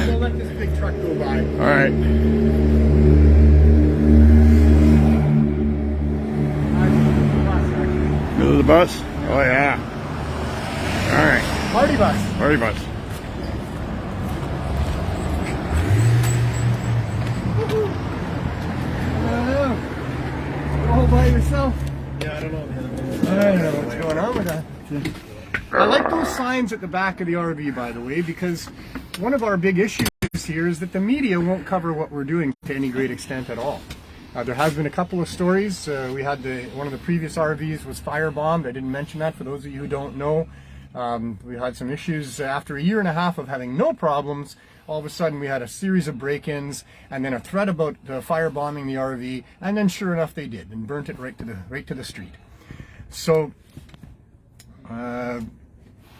We'll let this big truck go by. All right. Go to the bus? Oh, yeah. All right. Party bus. Party bus. All by yourself. Yeah, I don't know. I don't know what's going on with that. I like those signs at the back of the RV, by the way, because one of our big issues here is that the media won't cover what we're doing to any great extent at all. There has been a couple of stories. We had one of the previous RVs was firebombed. I didn't mention that for those of you who don't know. We had some issues after a year and a half of having no problems. All of a sudden we had a series of break-ins and then a threat about firebombing the RV, and then sure enough they did and burnt it right to the street. So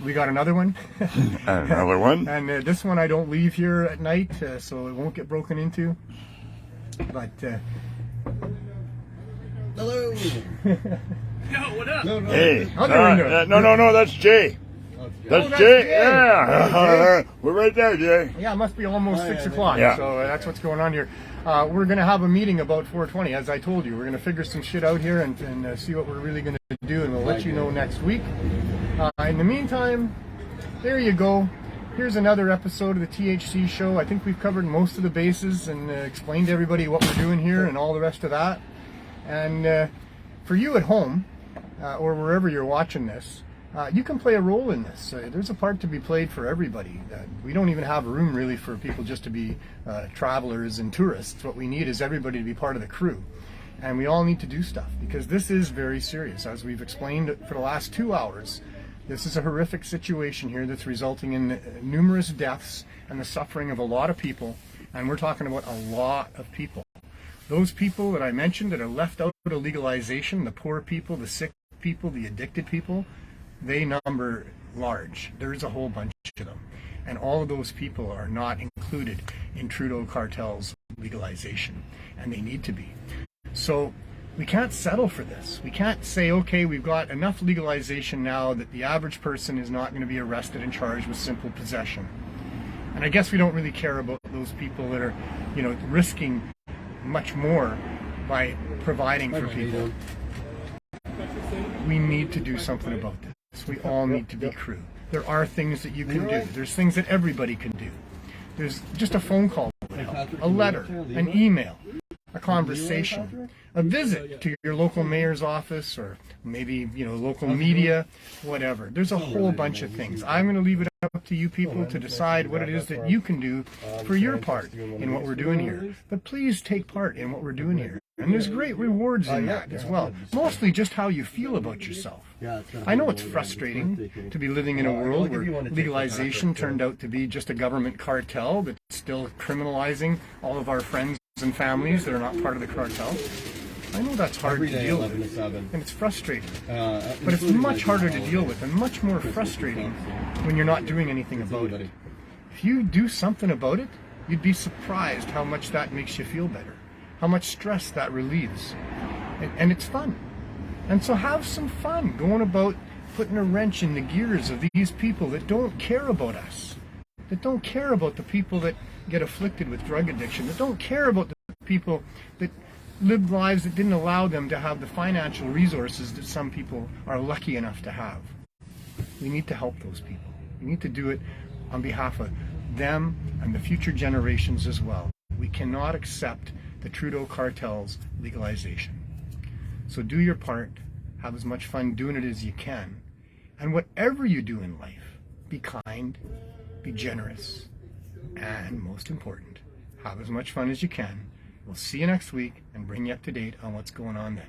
we got another one. Another one? And this one I don't leave here at night, so it won't get broken into. But Hello. Yo, what up? No, Hey. Other window. No, that's Jay. That's that's Jay. Jay. Yeah. We're right there, Jay. yeah, it must be almost 6 o'clock, Yeah. so that's what's going on here. We're going to have a meeting about 420, as I told you. We're going to figure some shit out here and see what we're really going to do, and we'll let you know next week. In the meantime, there you go. Here's another episode of the THC Show. I think we've covered most of the bases and explained to everybody what we're doing here and all the rest of that. And for you at home, or wherever you're watching this, you can play a role in this. There's a part to be played for everybody. We don't even have room really for people just to be travelers and tourists. What we need is everybody to be part of the crew. And we all need to do stuff because this is very serious. As we've explained for the last 2 hours, this is a horrific situation here that's resulting in numerous deaths and the suffering of a lot of people. And we're talking about a lot of people. Those people that I mentioned that are left out of legalization, the poor people, the sick people, the addicted people, they number large. There is a whole bunch of them. And all of those people are not included in Trudeau cartel's legalization. And they need to be. So we can't settle for this. We can't say, okay, we've got enough legalization now that the average person is not going to be arrested and charged with simple possession. And I guess we don't really care about those people that are, risking much more by providing for people. We need to do something about this. We all need to be crew. There are things that you can do. There's things that everybody can do. There's just a phone call, a letter, an email, a conversation, a visit to your local mayor's office, or maybe, local media, whatever. There's a whole bunch of things. I'm going to leave it up to you people to decide what it is that you can do for your part in what we're doing here. But please take part in what we're doing here. And there's great rewards in that as well. Mostly just how you feel about yourself. I know it's frustrating to be living in a world where legalization turned out to be just a government cartel that's still criminalizing all of our friends and families that are not part of the cartel. I know that's hard to deal with, and it's frustrating. But it's much harder to deal with and much more frustrating when you're not doing anything about it. If you do something about it, you'd be surprised how much that makes you feel better, how much stress that relieves. And it's fun. And so have some fun going about putting a wrench in the gears of these people that don't care about us, that don't care about the people that get afflicted with drug addiction, that don't care about the people that lived lives that didn't allow them to have the financial resources that some people are lucky enough to have. We need to help those people. We need to do it on behalf of them and the future generations as well. We cannot accept the Trudeau cartel's legalization. So do your part, have as much fun doing it as you can, and whatever you do in life, be kind, be generous, and most important, have as much fun as you can. We'll see you next week and bring you up to date on what's going on then.